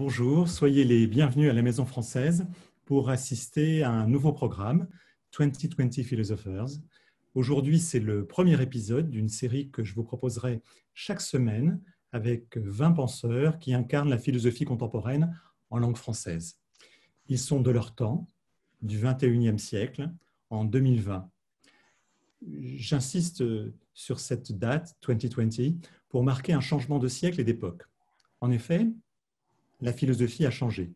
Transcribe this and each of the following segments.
Bonjour, soyez les bienvenus à la Maison Française pour assister à un nouveau programme, 2020 Philosophers. Aujourd'hui, c'est le premier épisode d'une série que je vous proposerai chaque semaine avec 20 penseurs qui incarnent la philosophie contemporaine en langue française. Ils sont de leur temps, du 21e siècle, en 2020. J'insiste sur cette date, 2020, pour marquer un changement de siècle et d'époque. En effet, la philosophie a changé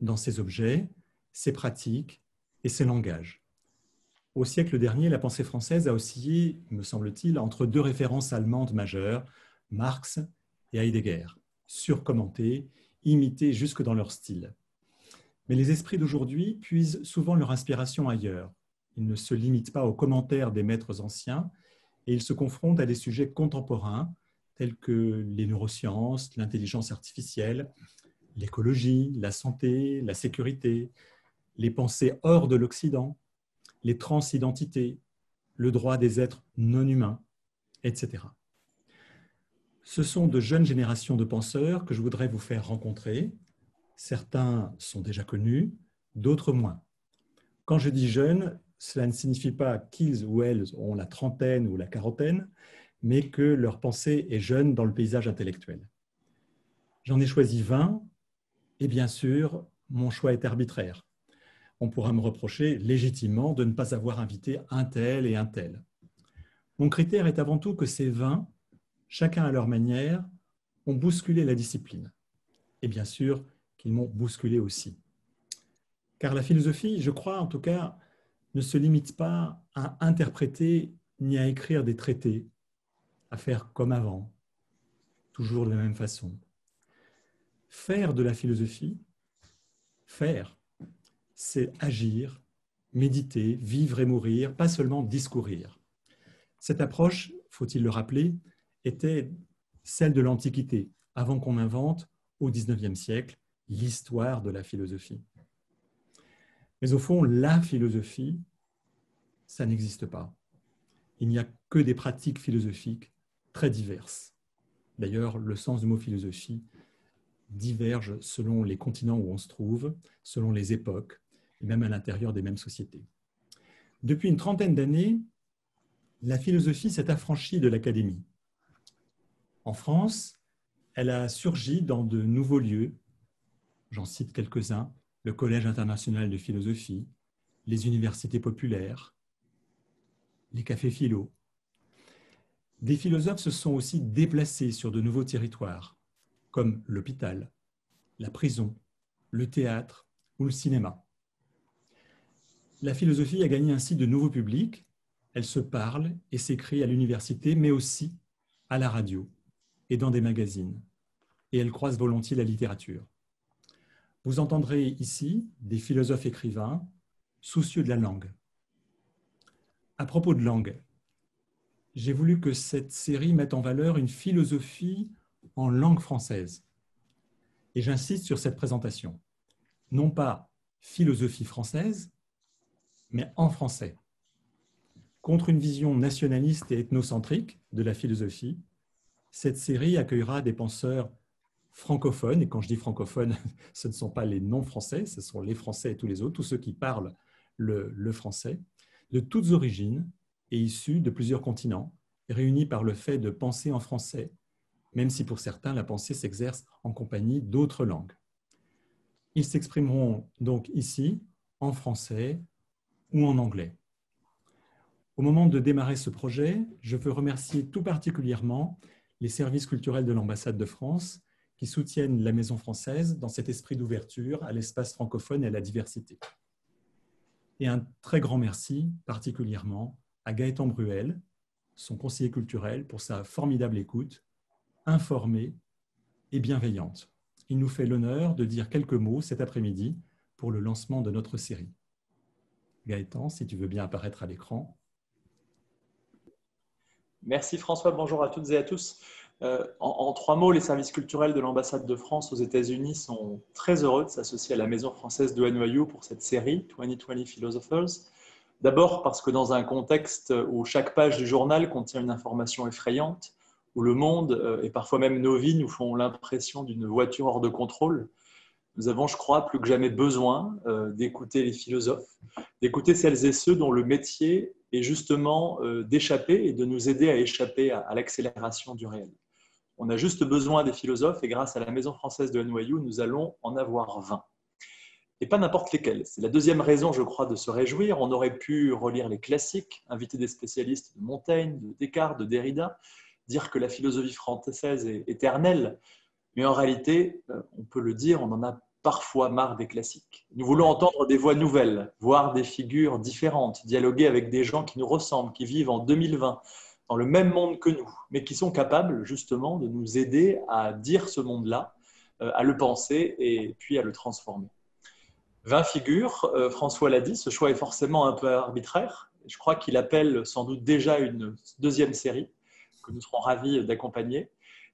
dans ses objets, ses pratiques et ses langages. Au siècle dernier, la pensée française a oscillé, me semble-t-il, entre deux références allemandes majeures, Marx et Heidegger, surcommentées, imitées jusque dans leur style. Mais les esprits d'aujourd'hui puisent souvent leur inspiration ailleurs. Ils ne se limitent pas aux commentaires des maîtres anciens et ils se confrontent à des sujets contemporains tels que les neurosciences, l'intelligence artificielle, l'écologie, la santé, la sécurité, les pensées hors de l'Occident, les transidentités, le droit des êtres non humains, etc. Ce sont de jeunes générations de penseurs que je voudrais vous faire rencontrer. Certains sont déjà connus, d'autres moins. Quand je dis jeunes, cela ne signifie pas qu'ils ou elles ont la trentaine ou la quarantaine, mais que leur pensée est jeune dans le paysage intellectuel. J'en ai choisi 20, et bien sûr, mon choix est arbitraire. On pourra me reprocher légitimement de ne pas avoir invité un tel et un tel. Mon critère est avant tout que ces 20, chacun à leur manière, ont bousculé la discipline. Et bien sûr qu'ils m'ont bousculé aussi. Car la philosophie, je crois en tout cas, ne se limite pas à interpréter ni à écrire des traités, à faire comme avant, toujours de la même façon. Faire de la philosophie, faire, c'est agir, méditer, vivre et mourir, pas seulement discourir. Cette approche, faut-il le rappeler, était celle de l'Antiquité, avant qu'on invente, au XIXe siècle, l'histoire de la philosophie. Mais au fond, la philosophie, ça n'existe pas. Il n'y a que des pratiques philosophiques très diverses. D'ailleurs, le sens du mot philosophie diverge selon les continents où on se trouve, selon les époques, et même à l'intérieur des mêmes sociétés. Depuis une trentaine d'années, la philosophie s'est affranchie de l'académie. En France, elle a surgi dans de nouveaux lieux, j'en cite quelques-uns, le Collège international de philosophie, les universités populaires, les cafés philo. Des philosophes se sont aussi déplacés sur de nouveaux territoires, comme l'hôpital, la prison, le théâtre ou le cinéma. La philosophie a gagné ainsi de nouveaux publics. Elle se parle et s'écrit à l'université, mais aussi à la radio et dans des magazines. Et elle croise volontiers la littérature. Vous entendrez ici des philosophes écrivains soucieux de la langue. À propos de langue, j'ai voulu que cette série mette en valeur une philosophie en langue française. Et j'insiste sur cette présentation. Non pas philosophie française, mais en français. Contre une vision nationaliste et ethnocentrique de la philosophie, cette série accueillera des penseurs francophones, et quand je dis francophones, ce ne sont pas les non-français, ce sont les Français et tous les autres, tous ceux qui parlent le français, de toutes origines et issus de plusieurs continents, réunis par le fait de penser en français, même si pour certains, la pensée s'exerce en compagnie d'autres langues. Ils s'exprimeront donc ici en français ou en anglais. Au moment de démarrer ce projet, je veux remercier tout particulièrement les services culturels de l'ambassade de France qui soutiennent la Maison Française dans cet esprit d'ouverture à l'espace francophone et à la diversité. Et un très grand merci particulièrement à Gaëtan Bruel, son conseiller culturel, pour sa formidable écoute, informée et bienveillante. Il nous fait l'honneur de dire quelques mots cet après-midi pour le lancement de notre série. Gaëtan, si tu veux bien apparaître à l'écran. Merci François, bonjour à toutes et à tous. En 3 mots, les services culturels de l'ambassade de France aux États-Unis sont très heureux de s'associer à la Maison Française de NYU pour cette série 2020 Philosophers. D'abord parce que dans un contexte où chaque page du journal contient une information effrayante, où le monde et parfois même nos vies nous font l'impression d'une voiture hors de contrôle, Nous avons, je crois, plus que jamais besoin d'écouter les philosophes, d'écouter celles et ceux dont le métier est justement d'échapper et de nous aider à échapper à l'accélération du réel. On a juste besoin des philosophes et grâce à la Maison française de NYU, nous allons en avoir 20. Et pas n'importe lesquels. C'est la deuxième raison, je crois, de se réjouir. On aurait pu relire les classiques, inviter des spécialistes de Montaigne, de Descartes, de Derrida, dire que la philosophie française est éternelle. Mais en réalité, on peut le dire, on en a parfois marre des classiques. Nous voulons entendre des voix nouvelles, voir des figures différentes, dialoguer avec des gens qui nous ressemblent, qui vivent en 2020, dans le même monde que nous, mais qui sont capables justement de nous aider à dire ce monde-là, à le penser et puis à le transformer. 20 figures, François l'a dit, ce choix est forcément un peu arbitraire. Je crois qu'il appelle sans doute déjà une deuxième série que nous serons ravis d'accompagner.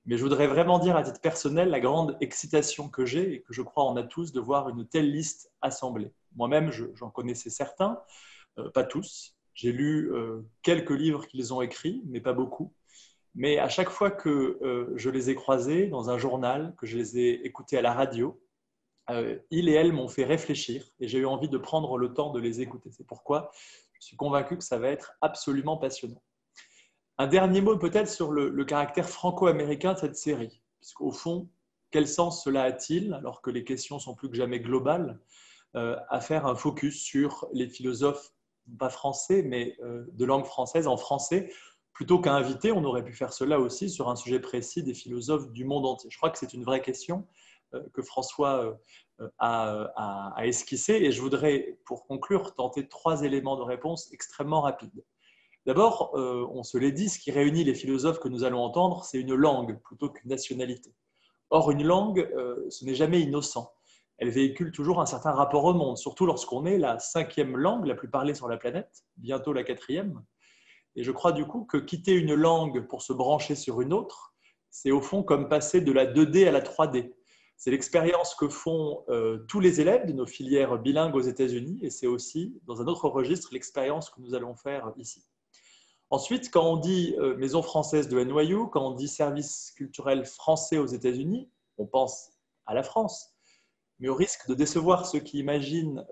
Mais je voudrais vraiment dire à titre personnel la grande excitation que j'ai et que je crois on a tous de voir une telle liste assemblée. Moi-même, j'en connaissais certains, pas tous. J'ai lu quelques livres qu'ils ont écrits, mais pas beaucoup. Mais à chaque fois que je les ai croisés dans un journal, que je les ai écoutés à la radio, ils et elles m'ont fait réfléchir et j'ai eu envie de prendre le temps de les écouter. C'est pourquoi je suis convaincu que ça va être absolument passionnant. Un dernier mot peut-être sur le caractère franco-américain de cette série, puisqu'au fond, quel sens cela a-t-il, alors que les questions sont plus que jamais globales, à faire un focus sur les philosophes, pas français, mais de langue française en français, plutôt qu'à inviter, on aurait pu faire cela aussi sur un sujet précis des philosophes du monde entier. Je crois que c'est une vraie question que François a esquissée, et je voudrais, pour conclure, tenter 3 éléments de réponse extrêmement rapides. D'abord, on se l'est dit, ce qui réunit les philosophes que nous allons entendre, c'est une langue plutôt qu'une nationalité. Or, une langue, ce n'est jamais innocent. Elle véhicule toujours un certain rapport au monde, surtout lorsqu'on est la 5e langue la plus parlée sur la planète, bientôt la 4e. Et je crois du coup que quitter une langue pour se brancher sur une autre, c'est au fond comme passer de la 2D à la 3D. C'est l'expérience que font tous les élèves de nos filières bilingues aux États-Unis, et c'est aussi, dans un autre registre, l'expérience que nous allons faire ici. Ensuite, quand on dit Maison française de NYU, quand on dit service culturel français aux États-Unis, on pense à la France. Mais au risque de décevoir ceux qui imaginent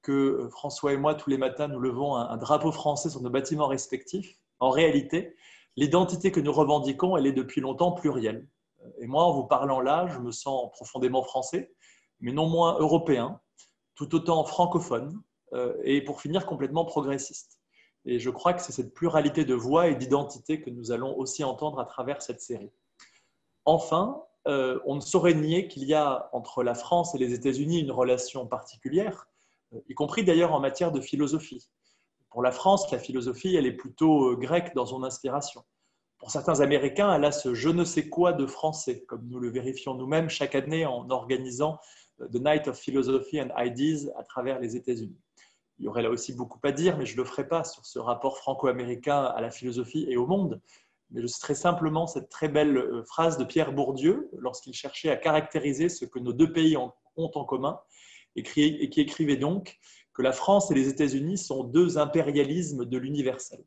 que François et moi, tous les matins, nous levons un drapeau français sur nos bâtiments respectifs, en réalité, l'identité que nous revendiquons, elle est depuis longtemps plurielle. Et moi, en vous parlant là, je me sens profondément français, mais non moins européen, tout autant francophone, et pour finir, complètement progressiste. Et je crois que c'est cette pluralité de voix et d'identité que nous allons aussi entendre à travers cette série. Enfin, on ne saurait nier qu'il y a entre la France et les États-Unis une relation particulière, y compris d'ailleurs en matière de philosophie. Pour la France, la philosophie, elle est plutôt grecque dans son inspiration. Pour certains Américains, elle a ce je ne sais quoi de français, comme nous le vérifions nous-mêmes chaque année en organisant The Night of Philosophy and Ideas à travers les États-Unis. Il y aurait là aussi beaucoup à dire, mais je ne le ferai pas sur ce rapport franco-américain à la philosophie et au monde. Mais je citerai simplement cette très belle phrase de Pierre Bourdieu lorsqu'il cherchait à caractériser ce que nos 2 pays ont en commun et qui écrivait donc que la France et les États-Unis sont 2 impérialismes de l'universel.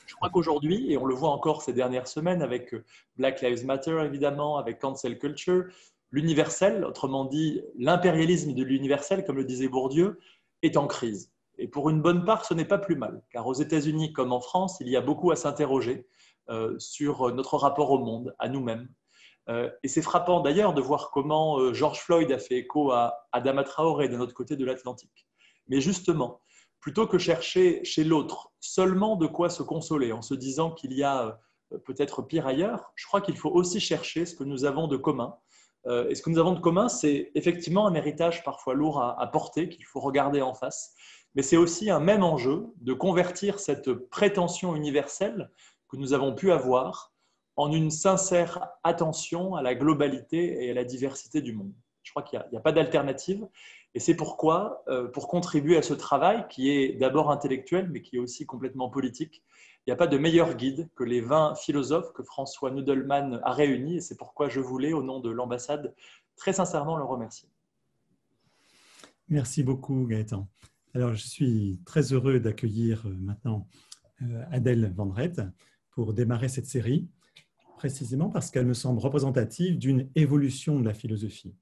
Je crois qu'aujourd'hui, et on le voit encore ces dernières semaines avec Black Lives Matter évidemment, avec cancel culture, l'universel, autrement dit l'impérialisme de l'universel, comme le disait Bourdieu, est en crise. Et pour une bonne part, ce n'est pas plus mal, car aux États-Unis comme en France, il y a beaucoup à s'interroger sur notre rapport au monde, à nous-mêmes. Et c'est frappant d'ailleurs de voir comment George Floyd a fait écho à Adama Traoré d'un autre côté de l'Atlantique. Mais justement, plutôt que chercher chez l'autre seulement de quoi se consoler en se disant qu'il y a peut-être pire ailleurs, je crois qu'il faut aussi chercher ce que nous avons de commun. Et ce que nous avons de commun, c'est effectivement un héritage parfois lourd à porter, qu'il faut regarder en face, mais c'est aussi un même enjeu de convertir cette prétention universelle que nous avons pu avoir en une sincère attention à la globalité et à la diversité du monde. Je crois qu'il n'y a pas d'alternative, et c'est pourquoi, pour contribuer à ce travail qui est d'abord intellectuel, mais qui est aussi complètement politique, il n'y a pas de meilleur guide que les 20 philosophes que François Nudelman a réunis, et c'est pourquoi je voulais, au nom de l'ambassade, très sincèrement le remercier. Merci beaucoup, Gaëtan. Alors, je suis très heureux d'accueillir maintenant Adèle Van Rett pour démarrer cette série, précisément parce qu'elle me semble représentative d'une évolution de la philosophie.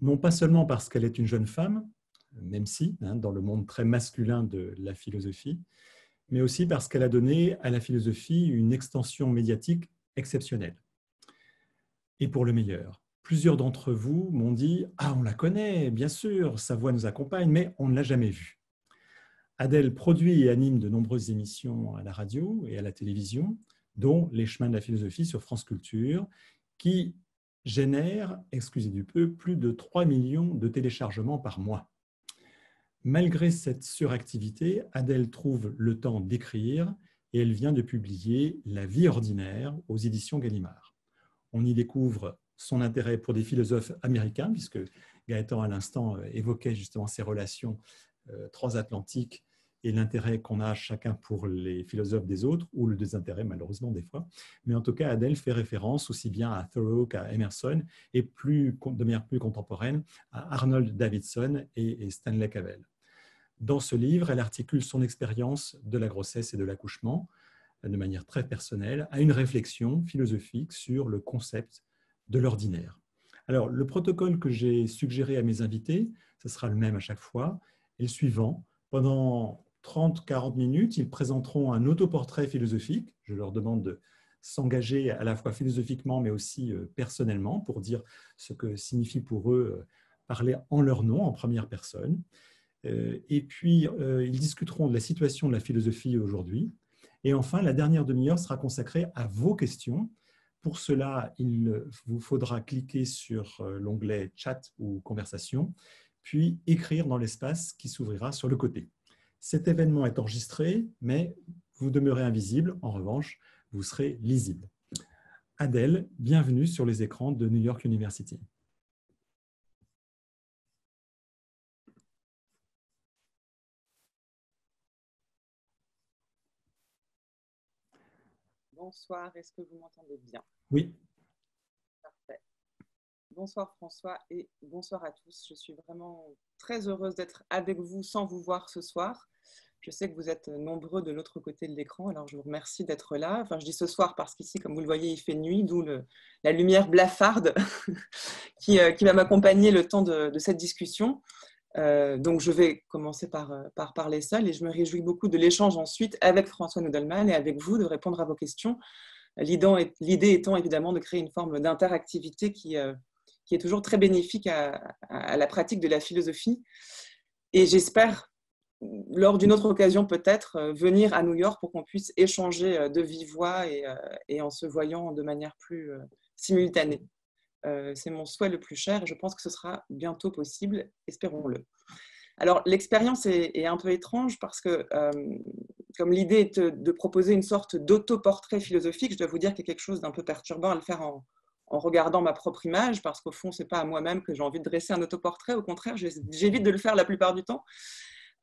non pas seulement parce qu'elle est une jeune femme, même si, dans le monde très masculin de la philosophie, mais aussi parce qu'elle a donné à la philosophie une extension médiatique exceptionnelle. Et pour le meilleur. Plusieurs d'entre vous m'ont dit « Ah, on la connaît, bien sûr, sa voix nous accompagne, mais on ne l'a jamais vue. » Adèle produit et anime de nombreuses émissions à la radio et à la télévision, dont Les chemins de la philosophie sur France Culture, qui génèrent, excusez du peu, plus de 3 millions de téléchargements par mois. Malgré cette suractivité, Adèle trouve le temps d'écrire et elle vient de publier La vie ordinaire aux éditions Gallimard. On y découvre son intérêt pour des philosophes américains, puisque Gaëtan à l'instant évoquait justement ces relations transatlantiques et l'intérêt qu'on a chacun pour les philosophes des autres, ou le désintérêt malheureusement des fois. Mais en tout cas, Adèle fait référence aussi bien à Thoreau qu'à Emerson, et de manière plus contemporaine à Arnold Davidson et Stanley Cavell. Dans ce livre, elle articule son expérience de la grossesse et de l'accouchement de manière très personnelle à une réflexion philosophique sur le concept de l'ordinaire. Alors, le protocole que j'ai suggéré à mes invités, ce sera le même à chaque fois, est le suivant. Pendant 30-40 minutes, ils présenteront un autoportrait philosophique. Je leur demande de s'engager à la fois philosophiquement, mais aussi personnellement, pour dire ce que signifie pour eux parler en leur nom, en première personne. Et puis, ils discuteront de la situation de la philosophie aujourd'hui. Et enfin, la dernière demi-heure sera consacrée à vos questions. Pour cela, il vous faudra cliquer sur l'onglet « Chat » ou « Conversation », puis écrire dans l'espace qui s'ouvrira sur le côté. Cet événement est enregistré, mais vous demeurez invisible. En revanche, vous serez lisible. Adèle, bienvenue sur les écrans de New York University. Bonsoir, est-ce que vous m'entendez bien? Oui. Parfait. Bonsoir François et bonsoir à tous. Je suis vraiment très heureuse d'être avec vous sans vous voir ce soir. Je sais que vous êtes nombreux de l'autre côté de l'écran, alors je vous remercie d'être là. Enfin, je dis ce soir parce qu'ici, comme vous le voyez, il fait nuit, d'où la lumière blafarde qui va m'accompagner le temps de cette discussion. Donc, je vais commencer par parler seule et je me réjouis beaucoup de l'échange ensuite avec François Nudelman et avec vous de répondre à vos questions. L'idée étant évidemment de créer une forme d'interactivité qui est toujours très bénéfique à la pratique de la philosophie. Et j'espère, lors d'une autre occasion peut-être, venir à New York pour qu'on puisse échanger de vive voix et en se voyant de manière plus simultanée. C'est mon souhait le plus cher et je pense que ce sera bientôt possible, espérons-le. Alors, l'expérience est un peu étrange parce que, comme l'idée est de proposer une sorte d'autoportrait philosophique, je dois vous dire qu'il y a quelque chose d'un peu perturbant à le faire en regardant ma propre image, parce qu'au fond, ce n'est pas à moi-même que j'ai envie de dresser un autoportrait, au contraire, j'évite de le faire la plupart du temps.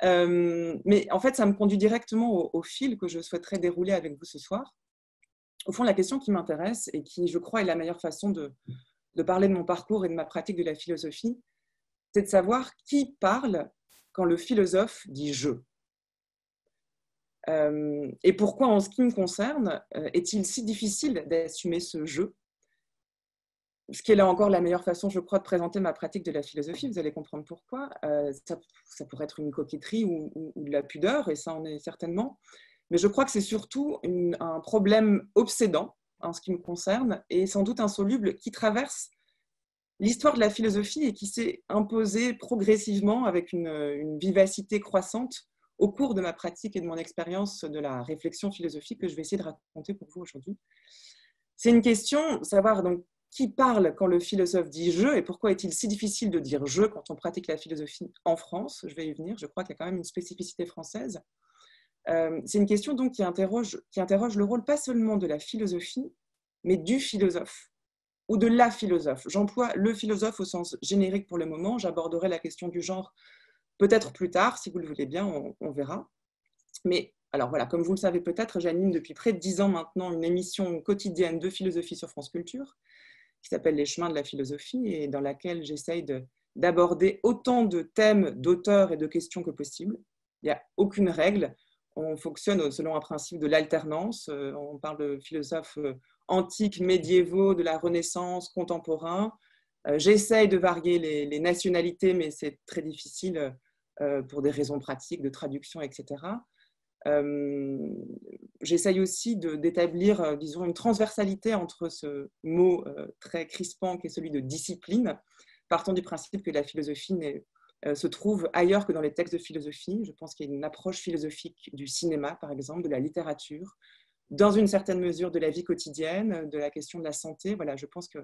Mais en fait, ça me conduit directement au fil que je souhaiterais dérouler avec vous ce soir. Au fond, la question qui m'intéresse et qui, je crois, est la meilleure façon de parler de mon parcours et de ma pratique de la philosophie, c'est de savoir qui parle quand le philosophe dit « je ». Et pourquoi, en ce qui me concerne, est-il si difficile d'assumer ce « je », ce qui est là encore la meilleure façon, je crois, de présenter ma pratique de la philosophie. Vous allez comprendre pourquoi. Ça pourrait être une coquetterie ou de la pudeur, et ça en est certainement. Mais je crois que c'est surtout un problème obsédant, en ce qui me concerne, et sans doute insoluble, qui traverse l'histoire de la philosophie et qui s'est imposée progressivement avec une vivacité croissante au cours de ma pratique et de mon expérience de la réflexion philosophique que je vais essayer de raconter pour vous aujourd'hui. C'est une question, savoir donc qui parle quand le philosophe dit « je » et pourquoi est-il si difficile de dire « je » quand on pratique la philosophie en France. Je vais y venir, je crois qu'il y a quand même une spécificité française. C'est une question donc qui interroge le rôle pas seulement de la philosophie, mais du philosophe ou de la philosophe. J'emploie le philosophe au sens générique pour le moment. J'aborderai la question du genre peut-être plus tard, si vous le voulez bien, on verra. Mais alors voilà, comme vous le savez peut-être, j'anime depuis près de 10 ans maintenant une émission quotidienne de philosophie sur France Culture qui s'appelle Les chemins de la philosophie et dans laquelle j'essaye d'aborder autant de thèmes, d'auteurs et de questions que possible. Il n'y a aucune règle. On fonctionne selon un principe de l'alternance. On parle de philosophes antiques, médiévaux, de la Renaissance, contemporains. J'essaye de varier les nationalités, mais c'est très difficile pour des raisons pratiques de traduction, etc. J'essaye aussi d'établir, disons, une transversalité entre ce mot très crispant qui est celui de discipline, partant du principe que la philosophie se trouve ailleurs que dans les textes de philosophie. Je pense qu'il y a une approche philosophique du cinéma, par exemple, de la littérature, dans une certaine mesure de la vie quotidienne, de la question de la santé. Voilà, je pense que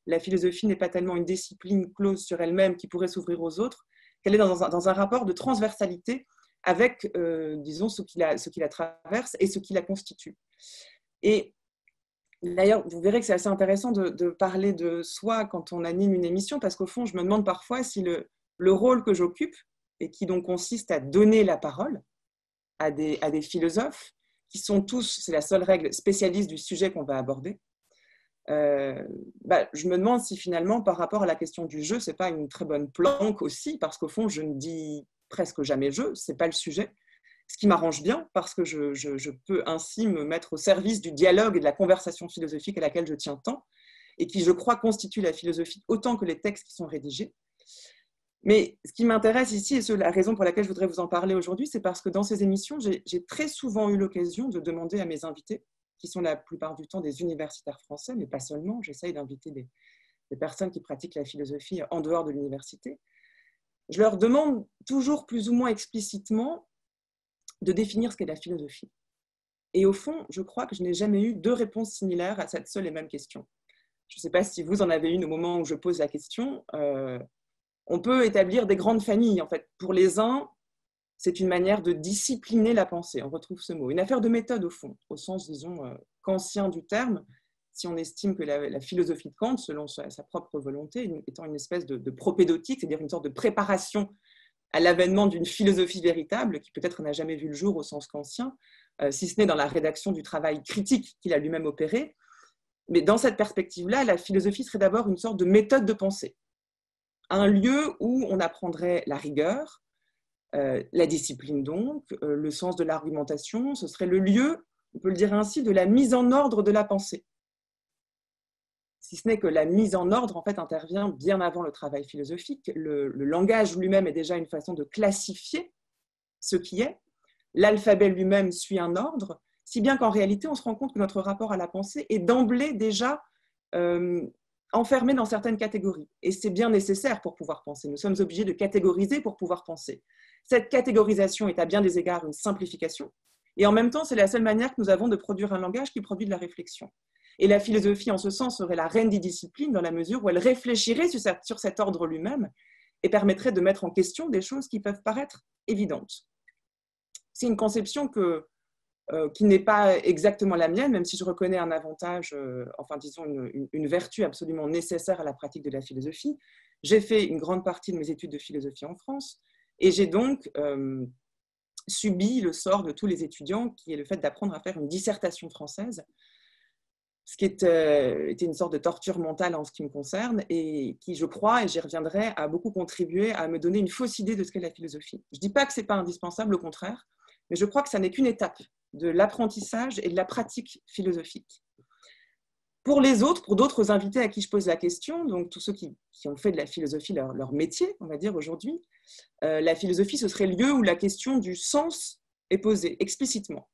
la philosophie n'est pas tellement une discipline close sur elle-même qui pourrait s'ouvrir aux autres, qu'elle est dans un rapport de transversalité avec, disons, ce qui la traverse et ce qui la constitue. Et d'ailleurs, vous verrez que c'est assez intéressant de parler de soi quand on anime une émission, parce qu'au fond, je me demande parfois si le rôle que j'occupe, et qui donc consiste à donner la parole à des philosophes, qui sont tous, c'est la seule règle, spécialistes du sujet qu'on va aborder, je me demande si finalement, par rapport à la question du jeu, ce n'est pas une très bonne planque aussi, parce qu'au fond, je ne dis presque jamais jeu, ce n'est pas le sujet, ce qui m'arrange bien, parce que je peux ainsi me mettre au service du dialogue et de la conversation philosophique à laquelle je tiens tant, et qui, je crois, constitue la philosophie autant que les textes qui sont rédigés. Mais ce qui m'intéresse ici, et la raison pour laquelle je voudrais vous en parler aujourd'hui, c'est parce que dans ces émissions, j'ai très souvent eu l'occasion de demander à mes invités, qui sont la plupart du temps des universitaires français, mais pas seulement, j'essaye d'inviter des personnes qui pratiquent la philosophie en dehors de l'université. Je leur demande toujours plus ou moins explicitement de définir ce qu'est la philosophie. Et au fond, je crois que je n'ai jamais eu deux réponses similaires à cette seule et même question. Je ne sais pas si vous en avez une au moment où je pose la question. On peut établir des grandes familles. En fait, pour les uns, c'est une manière de discipliner la pensée. On retrouve ce mot. Une affaire de méthode, au fond, au sens, disons, kantien du terme, si on estime que la philosophie de Kant, selon sa propre volonté, étant une espèce de propédeutique, c'est-à-dire une sorte de préparation à l'avènement d'une philosophie véritable, qui peut-être n'a jamais vu le jour au sens kantien, si ce n'est dans la rédaction du travail critique qu'il a lui-même opéré. Mais dans cette perspective-là, la philosophie serait d'abord une sorte de méthode de pensée. Un lieu où on apprendrait la rigueur, la discipline donc, le sens de l'argumentation, ce serait le lieu, on peut le dire ainsi, de la mise en ordre de la pensée. Si ce n'est que la mise en ordre, en fait, intervient bien avant le travail philosophique. Le langage lui-même est déjà une façon de classifier ce qui est. L'alphabet lui-même suit un ordre, si bien qu'en réalité, on se rend compte que notre rapport à la pensée est d'emblée déjà enfermé dans certaines catégories. Et c'est bien nécessaire pour pouvoir penser. Nous sommes obligés de catégoriser pour pouvoir penser. Cette catégorisation est à bien des égards une simplification. Et en même temps, c'est la seule manière que nous avons de produire un langage qui produit de la réflexion. Et la philosophie, en ce sens, serait la reine des disciplines dans la mesure où elle réfléchirait sur cet ordre lui-même et permettrait de mettre en question des choses qui peuvent paraître évidentes. C'est une conception qui n'est pas exactement la mienne, même si je reconnais un avantage, enfin disons une vertu absolument nécessaire à la pratique de la philosophie. J'ai fait une grande partie de mes études de philosophie en France et j'ai donc subi le sort de tous les étudiants, qui est le fait d'apprendre à faire une dissertation française, ce qui était une sorte de torture mentale en ce qui me concerne et qui, je crois, et j'y reviendrai, a beaucoup contribué à me donner une fausse idée de ce qu'est la philosophie. Je ne dis pas que ce n'est pas indispensable, au contraire, mais je crois que ça n'est qu'une étape de l'apprentissage et de la pratique philosophique. Pour les autres, pour d'autres invités à qui je pose la question, donc tous ceux qui ont fait de la philosophie leur métier, on va dire aujourd'hui, la philosophie, ce serait le lieu où la question du sens est posée explicitement.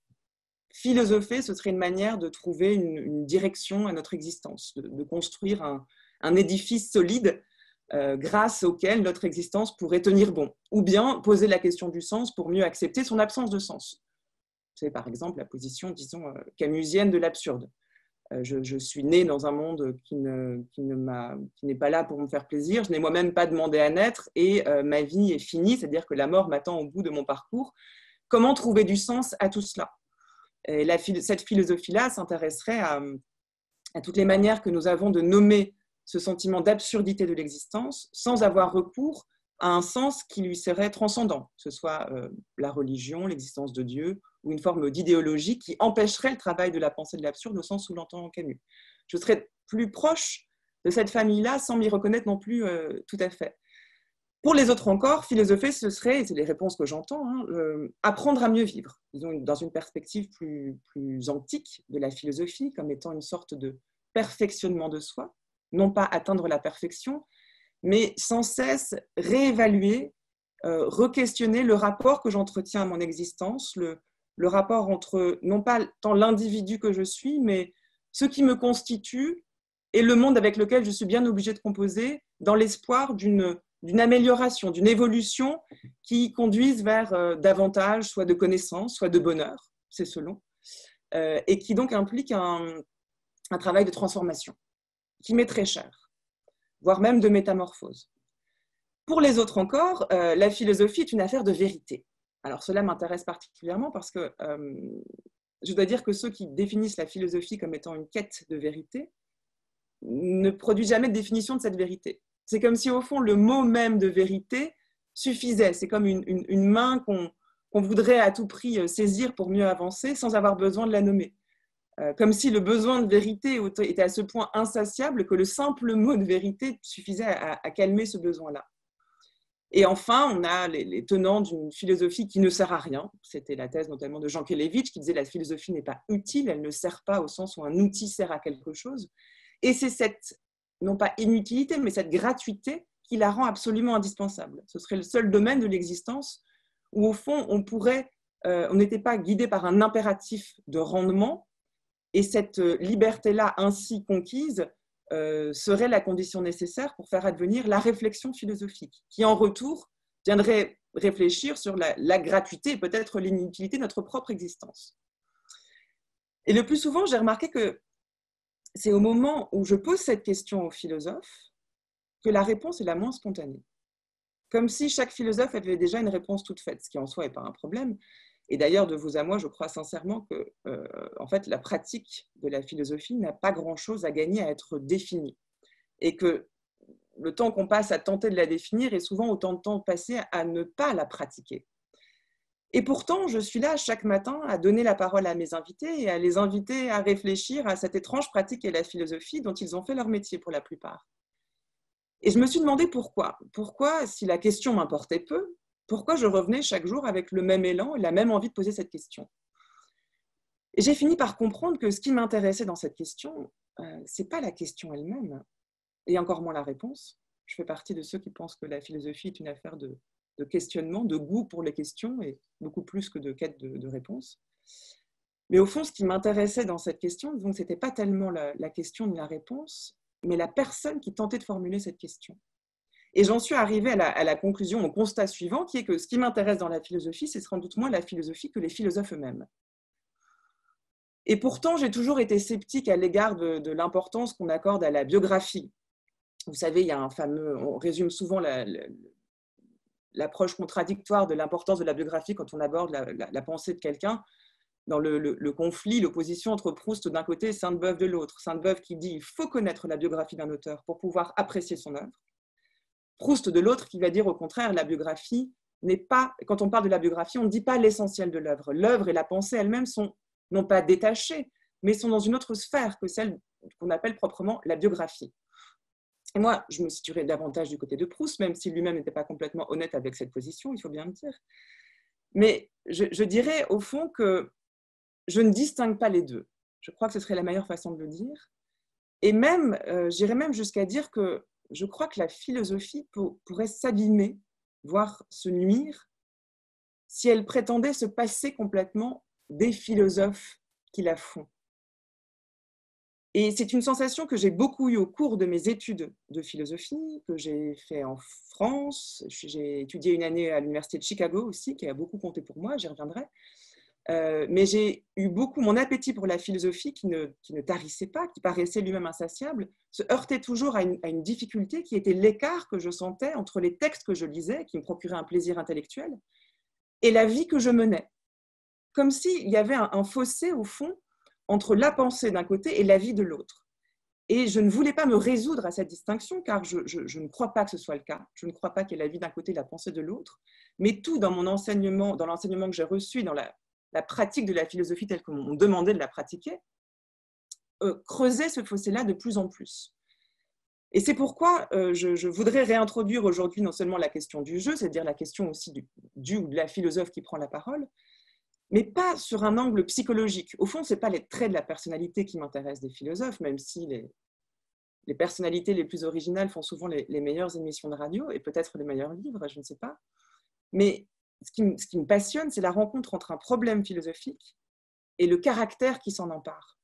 Philosopher, ce serait une manière de trouver une direction à notre existence, de construire un édifice solide grâce auquel notre existence pourrait tenir bon, ou bien poser la question du sens pour mieux accepter son absence de sens. C'est par exemple la position, disons, camusienne de l'absurde. Je suis née dans un monde qui n'est pas là pour me faire plaisir, je n'ai moi-même pas demandé à naître et ma vie est finie, c'est-à-dire que la mort m'attend au bout de mon parcours. Comment trouver du sens à tout cela ? Et cette philosophie-là s'intéresserait à toutes les manières que nous avons de nommer ce sentiment d'absurdité de l'existence sans avoir recours à un sens qui lui serait transcendant, que ce soit la religion, l'existence de Dieu, ou une forme d'idéologie qui empêcherait le travail de la pensée de l'absurde au sens où l'entend Camus. Je serais plus proche de cette famille-là sans m'y reconnaître non plus tout à fait. Pour les autres encore, philosopher, ce serait, et c'est les réponses que j'entends, apprendre à mieux vivre, disons, dans une perspective plus antique de la philosophie, comme étant une sorte de perfectionnement de soi, non pas atteindre la perfection, mais sans cesse réévaluer, re-questionner le rapport que j'entretiens à mon existence, le rapport entre non pas tant l'individu que je suis, mais ce qui me constitue et le monde avec lequel je suis bien obligée de composer dans l'espoir d'une amélioration, d'une évolution qui conduise vers davantage soit de connaissances, soit de bonheur, c'est selon, et qui donc implique un travail de transformation qui m'est très cher, voire même de métamorphose. Pour les autres encore, la philosophie est une affaire de vérité. Alors cela m'intéresse particulièrement parce que je dois dire que ceux qui définissent la philosophie comme étant une quête de vérité ne produisent jamais de définition de cette vérité. C'est comme si au fond le mot même de vérité suffisait. C'est comme une main qu'on voudrait à tout prix saisir pour mieux avancer sans avoir besoin de la nommer. Comme si le besoin de vérité était à ce point insatiable que le simple mot de vérité suffisait à calmer ce besoin-là. Et enfin, on a les tenants d'une philosophie qui ne sert à rien. C'était la thèse notamment de Jean Kelevitch qui disait que la philosophie n'est pas utile, elle ne sert pas au sens où un outil sert à quelque chose. Et c'est cette, non pas inutilité, mais cette gratuité qui la rend absolument indispensable. Ce serait le seul domaine de l'existence où, au fond, on n'était pas guidé par un impératif de rendement, et cette liberté-là ainsi conquise serait la condition nécessaire pour faire advenir la réflexion philosophique, qui en retour viendrait réfléchir sur la gratuité et peut-être l'inutilité de notre propre existence. Et le plus souvent, j'ai remarqué que c'est au moment où je pose cette question aux philosophes que la réponse est la moins spontanée. Comme si chaque philosophe avait déjà une réponse toute faite, ce qui en soi n'est pas un problème. Et d'ailleurs, de vous à moi, je crois sincèrement que en fait, la pratique de la philosophie n'a pas grand-chose à gagner à être définie. Et que le temps qu'on passe à tenter de la définir est souvent autant de temps passé à ne pas la pratiquer. Et pourtant, je suis là chaque matin à donner la parole à mes invités et à les inviter à réfléchir à cette étrange pratique qu'est la philosophie dont ils ont fait leur métier pour la plupart. Et je me suis demandé pourquoi. Pourquoi, si la question m'importait peu, pourquoi je revenais chaque jour avec le même élan et la même envie de poser cette question. Et j'ai fini par comprendre que ce qui m'intéressait dans cette question, ce n'est pas la question elle-même, et encore moins la réponse. Je fais partie de ceux qui pensent que la philosophie est une affaire de questionnement, de goût pour les questions, et beaucoup plus que de quête de réponse. Mais au fond, ce qui m'intéressait dans cette question, ce n'était pas tellement la question ni la réponse, mais la personne qui tentait de formuler cette question. Et j'en suis arrivée à la conclusion, au constat suivant, qui est que ce qui m'intéresse dans la philosophie, c'est sans doute moins la philosophie que les philosophes eux-mêmes. Et pourtant, j'ai toujours été sceptique à l'égard de l'importance qu'on accorde à la biographie. Vous savez, il y a un fameux, on résume souvent l'approche contradictoire de l'importance de la biographie quand on aborde la pensée de quelqu'un, dans le conflit, l'opposition entre Proust d'un côté et Sainte-Beuve de l'autre. Sainte-Beuve qui dit qu'il faut connaître la biographie d'un auteur pour pouvoir apprécier son œuvre. Proust de l'autre qui va dire au contraire, la biographie n'est pas, quand on parle de la biographie, on ne dit pas l'essentiel de l'œuvre. L'œuvre et la pensée elles-mêmes sont non pas détachées, mais sont dans une autre sphère que celle qu'on appelle proprement la biographie. Et moi, je me situerais davantage du côté de Proust, même si lui-même n'était pas complètement honnête avec cette position, il faut bien le dire. Mais je dirais au fond que je ne distingue pas les deux. Je crois que ce serait la meilleure façon de le dire. Et même, j'irais même jusqu'à dire que je crois que la philosophie pourrait s'abîmer, voire se nuire, si elle prétendait se passer complètement des philosophes qui la font. Et c'est une sensation que j'ai beaucoup eue au cours de mes études de philosophie, que j'ai fait en France. J'ai étudié une année à l'université de Chicago aussi, qui a beaucoup compté pour moi, j'y reviendrai. Mais j'ai eu beaucoup, mon appétit pour la philosophie qui ne tarissait pas, qui paraissait lui-même insatiable, se heurtait toujours à une difficulté qui était l'écart que je sentais entre les textes que je lisais, qui me procuraient un plaisir intellectuel, et la vie que je menais. Comme s'il y avait un fossé, au fond, entre la pensée d'un côté et la vie de l'autre. Et je ne voulais pas me résoudre à cette distinction, car je ne crois pas que ce soit le cas. Je ne crois pas qu'il y ait la vie d'un côté et la pensée de l'autre. Mais tout dans mon enseignement, dans l'enseignement que j'ai reçu, dans la pratique de la philosophie telle qu'on me demandait de la pratiquer, creusait ce fossé-là de plus en plus. Et c'est pourquoi je voudrais réintroduire aujourd'hui non seulement la question du jeu, c'est-à-dire la question aussi du ou de la philosophe qui prend la parole, mais pas sur un angle psychologique. Au fond, ce n'est pas les traits de la personnalité qui m'intéressent des philosophes, même si les personnalités les plus originales font souvent les meilleures émissions de radio et peut-être les meilleurs livres, je ne sais pas. Mais ce qui me passionne, c'est la rencontre entre un problème philosophique et le caractère qui s'en empare.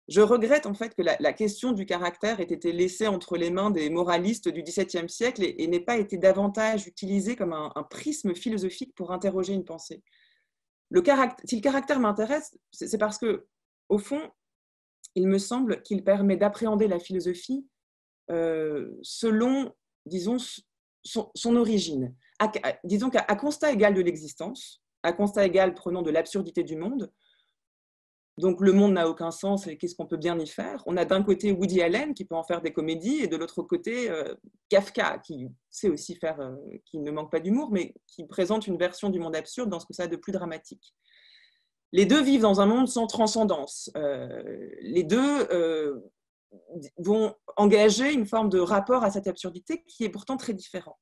Je regrette en fait que la question du caractère ait été laissée entre les mains des moralistes du XVIIe siècle et n'ait pas été davantage utilisée comme un prisme philosophique pour interroger une pensée. Si le caractère m'intéresse, c'est parce que, au fond, il me semble qu'il permet d'appréhender la philosophie selon, disons, son origine. Disons qu'à constat égal de l'existence, à constat égal prenons de l'absurdité du monde, donc le monde n'a aucun sens et qu'est-ce qu'on peut bien y faire? On a d'un côté Woody Allen qui peut en faire des comédies et de l'autre côté Kafka qui sait aussi faire, qui ne manque pas d'humour, mais qui présente une version du monde absurde dans ce que ça a de plus dramatique. Les deux vivent dans un monde sans transcendance. Les deux vont engager une forme de rapport à cette absurdité qui est pourtant très différent.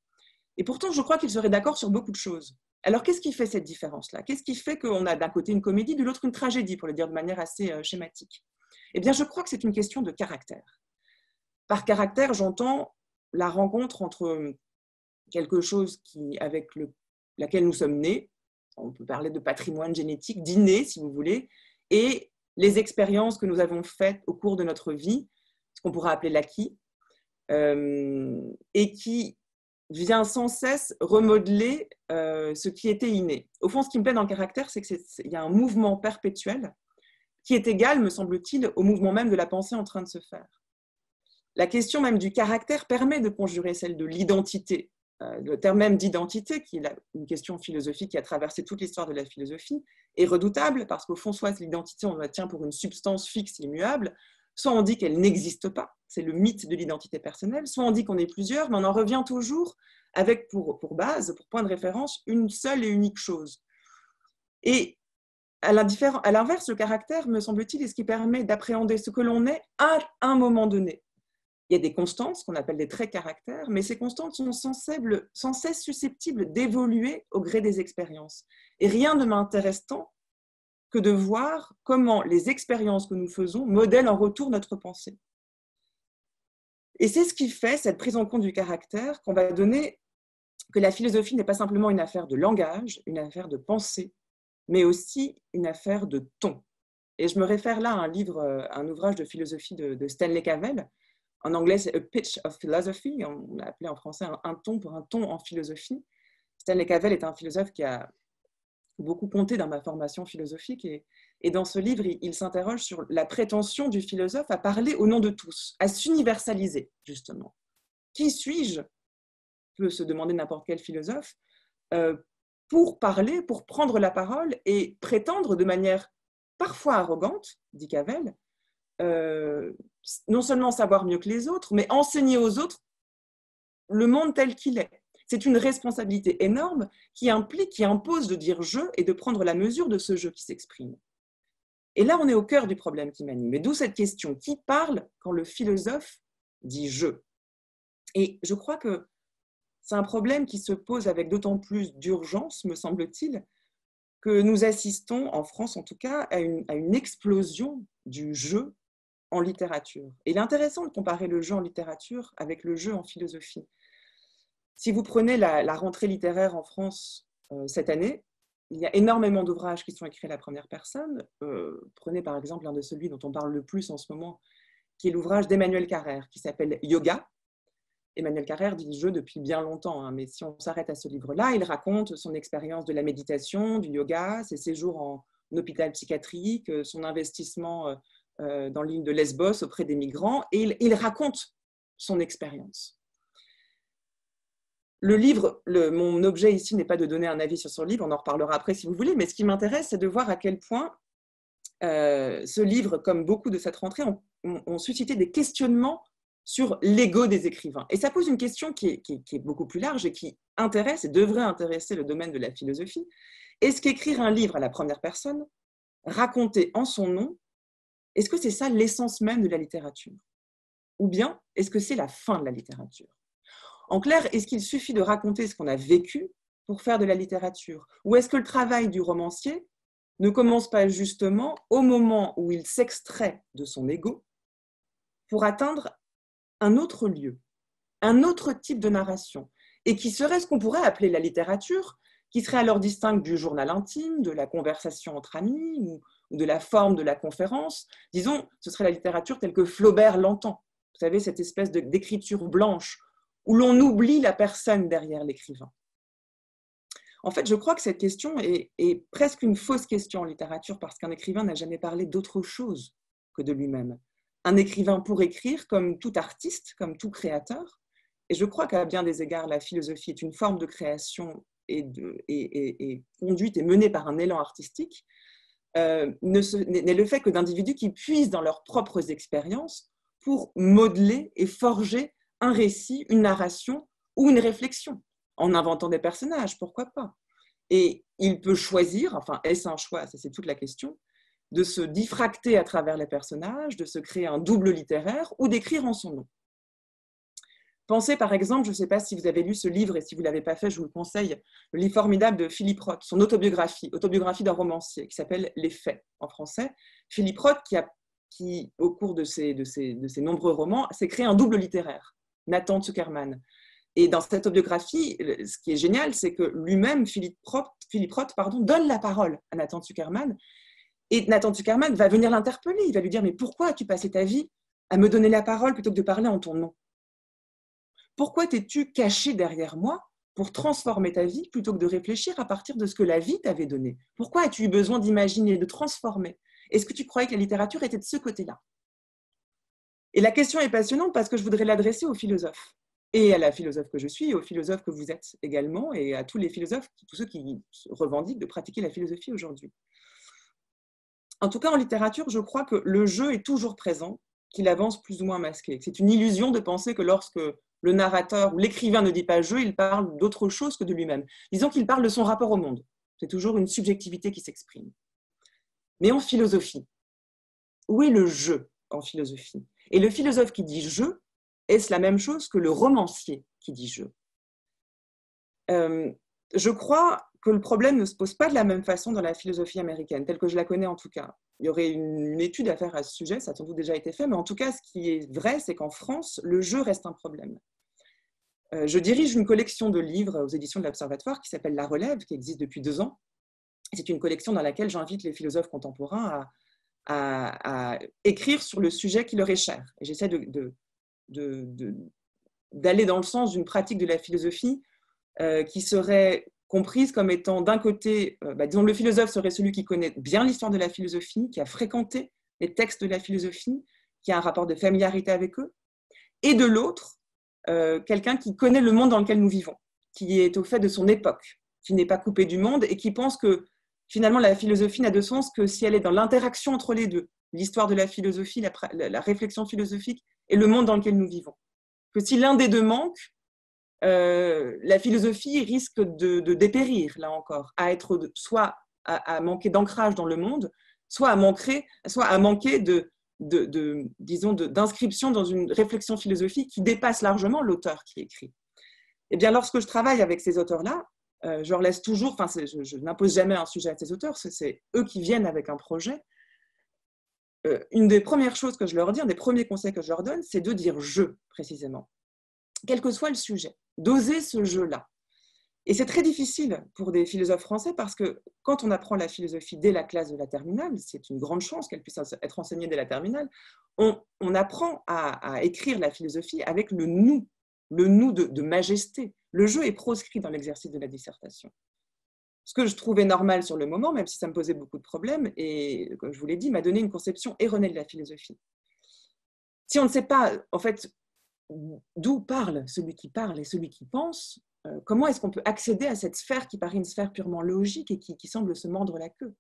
Et pourtant, je crois qu'ils seraient d'accord sur beaucoup de choses. Alors, qu'est-ce qui fait cette différence-là? Qu'est-ce qui fait qu'on a d'un côté une comédie, de l'autre une tragédie, pour le dire de manière assez schématique? Eh bien, je crois que c'est une question de caractère. Par caractère, j'entends la rencontre entre quelque chose avec laquelle nous sommes nés, on peut parler de patrimoine génétique, d'inné, si vous voulez, et les expériences que nous avons faites au cours de notre vie, ce qu'on pourrait appeler l'acquis, et qui vient sans cesse remodeler ce qui était inné. Au fond, ce qui me plaît dans le caractère, c'est qu'il y a un mouvement perpétuel qui est égal, me semble-t-il, au mouvement même de la pensée en train de se faire. La question même du caractère permet de conjurer celle de l'identité. Le terme même d'identité, qui est une question philosophique qui a traversé toute l'histoire de la philosophie, est redoutable parce qu'au fond, soit l'identité, on la tient pour une substance fixe, immuable, soit on dit qu'elle n'existe pas, c'est le mythe de l'identité personnelle, soit on dit qu'on est plusieurs, mais on en revient toujours avec pour base, pour point de référence, une seule et unique chose. Et à l'inverse, le caractère, me semble-t-il, est ce qui permet d'appréhender ce que l'on est à un moment donné. Il y a des constantes, ce qu'on appelle des traits caractères, mais ces constantes sont sans cesse susceptibles d'évoluer au gré des expériences. Et rien ne m'intéresse tant que de voir comment les expériences que nous faisons modèlent en retour notre pensée. Et c'est ce qui fait cette prise en compte du caractère qu'on va donner que la philosophie n'est pas simplement une affaire de langage, une affaire de pensée, mais aussi une affaire de ton. Et je me réfère là à un ouvrage de philosophie de Stanley Cavell. En anglais, c'est A Pitch of Philosophy. On l'a appelé en français un ton pour un ton en philosophie. Stanley Cavell est un philosophe qui a beaucoup compté dans ma formation philosophique. Et dans ce livre, il s'interroge sur la prétention du philosophe à parler au nom de tous, à s'universaliser, justement. Qui suis-je, peut se demander n'importe quel philosophe, pour parler, pour prendre la parole et prétendre de manière parfois arrogante, dit Cavell, non seulement savoir mieux que les autres, mais enseigner aux autres le monde tel qu'il est. C'est une responsabilité énorme qui impose de dire « je » et de prendre la mesure de ce « je » qui s'exprime. Et là, on est au cœur du problème qui m'anime. Et d'où cette question, qui parle quand le philosophe dit « je » ? Et je crois que c'est un problème qui se pose avec d'autant plus d'urgence, me semble-t-il, que nous assistons, en France en tout cas, à une explosion du « je » en littérature. Et il est intéressant de comparer le jeu en littérature avec le jeu en philosophie. Si vous prenez la rentrée littéraire en France cette année, il y a énormément d'ouvrages qui sont écrits à la première personne. Prenez par exemple un de celui dont on parle le plus en ce moment, qui est l'ouvrage d'Emmanuel Carrère, qui s'appelle « Yoga ». Emmanuel Carrère dit jeu depuis bien longtemps, hein, mais si on s'arrête à ce livre-là, il raconte son expérience de la méditation, du yoga, ses séjours en hôpital psychiatrique, son investissement dans l'île de Lesbos auprès des migrants, et il raconte son expérience. Le livre, mon objet ici n'est pas de donner un avis sur ce livre, on en reparlera après si vous voulez, mais ce qui m'intéresse, c'est de voir à quel point ce livre, comme beaucoup de cette rentrée, ont suscité des questionnements sur l'ego des écrivains. Et ça pose une question qui est beaucoup plus large et qui intéresse et devrait intéresser le domaine de la philosophie. Est-ce qu'écrire un livre à la première personne, raconter en son nom, est-ce que c'est ça l'essence même de la littérature? Ou bien, est-ce que c'est la fin de la littérature? En clair, est-ce qu'il suffit de raconter ce qu'on a vécu pour faire de la littérature? Ou est-ce que le travail du romancier ne commence pas justement au moment où il s'extrait de son ego pour atteindre un autre lieu, un autre type de narration, et qui serait ce qu'on pourrait appeler la littérature, qui serait alors distincte du journal intime, de la conversation entre amis, ou de la forme de la conférence. Disons, ce serait la littérature telle que Flaubert l'entend. Vous savez, cette espèce d'écriture blanche, où l'on oublie la personne derrière l'écrivain. En fait, je crois que cette question est presque une fausse question en littérature, parce qu'un écrivain n'a jamais parlé d'autre chose que de lui-même. Un écrivain pour écrire, comme tout artiste, comme tout créateur, et je crois qu'à bien des égards, la philosophie est une forme de création et conduite et menée par un élan artistique, n'est le fait que d'individus qui puisent dans leurs propres expériences pour modeler et forger un récit, une narration ou une réflexion, en inventant des personnages, pourquoi pas. Et il peut choisir, enfin, est-ce un choix, ça c'est toute la question, de se diffracter à travers les personnages, de se créer un double littéraire ou d'écrire en son nom. Pensez par exemple, je ne sais pas si vous avez lu ce livre et si vous ne l'avez pas fait, je vous le conseille, le livre formidable de Philippe Roth, son autobiographie d'un romancier qui s'appelle Les Faits en français. Philippe Roth, qui au cours de ses nombreux romans, s'est créé un double littéraire, Nathan Zuckerman. Et dans cette autobiographie, ce qui est génial, c'est que lui-même, Philippe Roth, donne la parole à Nathan Zuckerman. Et Nathan Zuckerman va venir l'interpeller. Il va lui dire « Mais pourquoi as-tu passé ta vie à me donner la parole plutôt que de parler en ton nom ? Pourquoi t'es-tu caché derrière moi pour transformer ta vie plutôt que de réfléchir à partir de ce que la vie t'avait donné ? Pourquoi as-tu eu besoin d'imaginer, de transformer ? Est-ce que tu croyais que la littérature était de ce côté-là ? » Et la question est passionnante parce que je voudrais l'adresser aux philosophes. Et à la philosophe que je suis, et aux philosophes que vous êtes également, et à tous les philosophes, tous ceux qui revendiquent de pratiquer la philosophie aujourd'hui. En tout cas, en littérature, je crois que le jeu est toujours présent, qu'il avance plus ou moins masqué. C'est une illusion de penser que lorsque le narrateur ou l'écrivain ne dit pas « je », il parle d'autre chose que de lui-même. Disons qu'il parle de son rapport au monde. C'est toujours une subjectivité qui s'exprime. Mais en philosophie, où est le jeu en philosophie ? Et le philosophe qui dit « je », est-ce la même chose que le romancier qui dit « je » ? Je crois que le problème ne se pose pas de la même façon dans la philosophie américaine, telle que je la connais en tout cas. Il y aurait une étude à faire à ce sujet, ça a sans doute déjà été fait, mais en tout cas, ce qui est vrai, c'est qu'en France, le jeu reste un problème. Je dirige une collection de livres aux éditions de l'Observatoire qui s'appelle La Relève, qui existe depuis 2 ans. C'est une collection dans laquelle j'invite les philosophes contemporains à écrire sur le sujet qui leur est cher. Et j'essaie d'aller dans le sens d'une pratique de la philosophie qui serait comprise comme étant d'un côté, disons le philosophe serait celui qui connaît bien l'histoire de la philosophie, qui a fréquenté les textes de la philosophie, qui a un rapport de familiarité avec eux, et de l'autre, quelqu'un qui connaît le monde dans lequel nous vivons, qui est au fait de son époque, qui n'est pas coupé du monde et qui pense que finalement la philosophie n'a de sens que si elle est dans l'interaction entre les deux, l'histoire de la philosophie, la réflexion philosophique et le monde dans lequel nous vivons. Que si l'un des deux manque, la philosophie risque de dépérir, là encore, à être soit à manquer d'ancrage dans le monde, soit à manquer d'inscription dans une réflexion philosophique qui dépasse largement l'auteur qui écrit. Et bien, lorsque je travaille avec ces auteurs-là, je leur laisse toujours, je n'impose jamais un sujet à ces auteurs, c'est eux qui viennent avec un projet. Une des premières choses que je leur dis, un des premiers conseils que je leur donne, c'est de dire « je », précisément. Quel que soit le sujet, d'oser ce jeu-là. Et c'est très difficile pour des philosophes français parce que quand on apprend la philosophie dès la classe de la terminale, c'est une grande chance qu'elle puisse être enseignée dès la terminale, on apprend à écrire la philosophie avec le nous de majesté. Le jeu est proscrit dans l'exercice de la dissertation. Ce que je trouvais normal sur le moment, même si ça me posait beaucoup de problèmes, et comme je vous l'ai dit, m'a donné une conception erronée de la philosophie. Si on ne sait pas, en fait, d'où parle celui qui parle et celui qui pense, comment est-ce qu'on peut accéder à cette sphère qui paraît une sphère purement logique et qui semble se mordre la queue?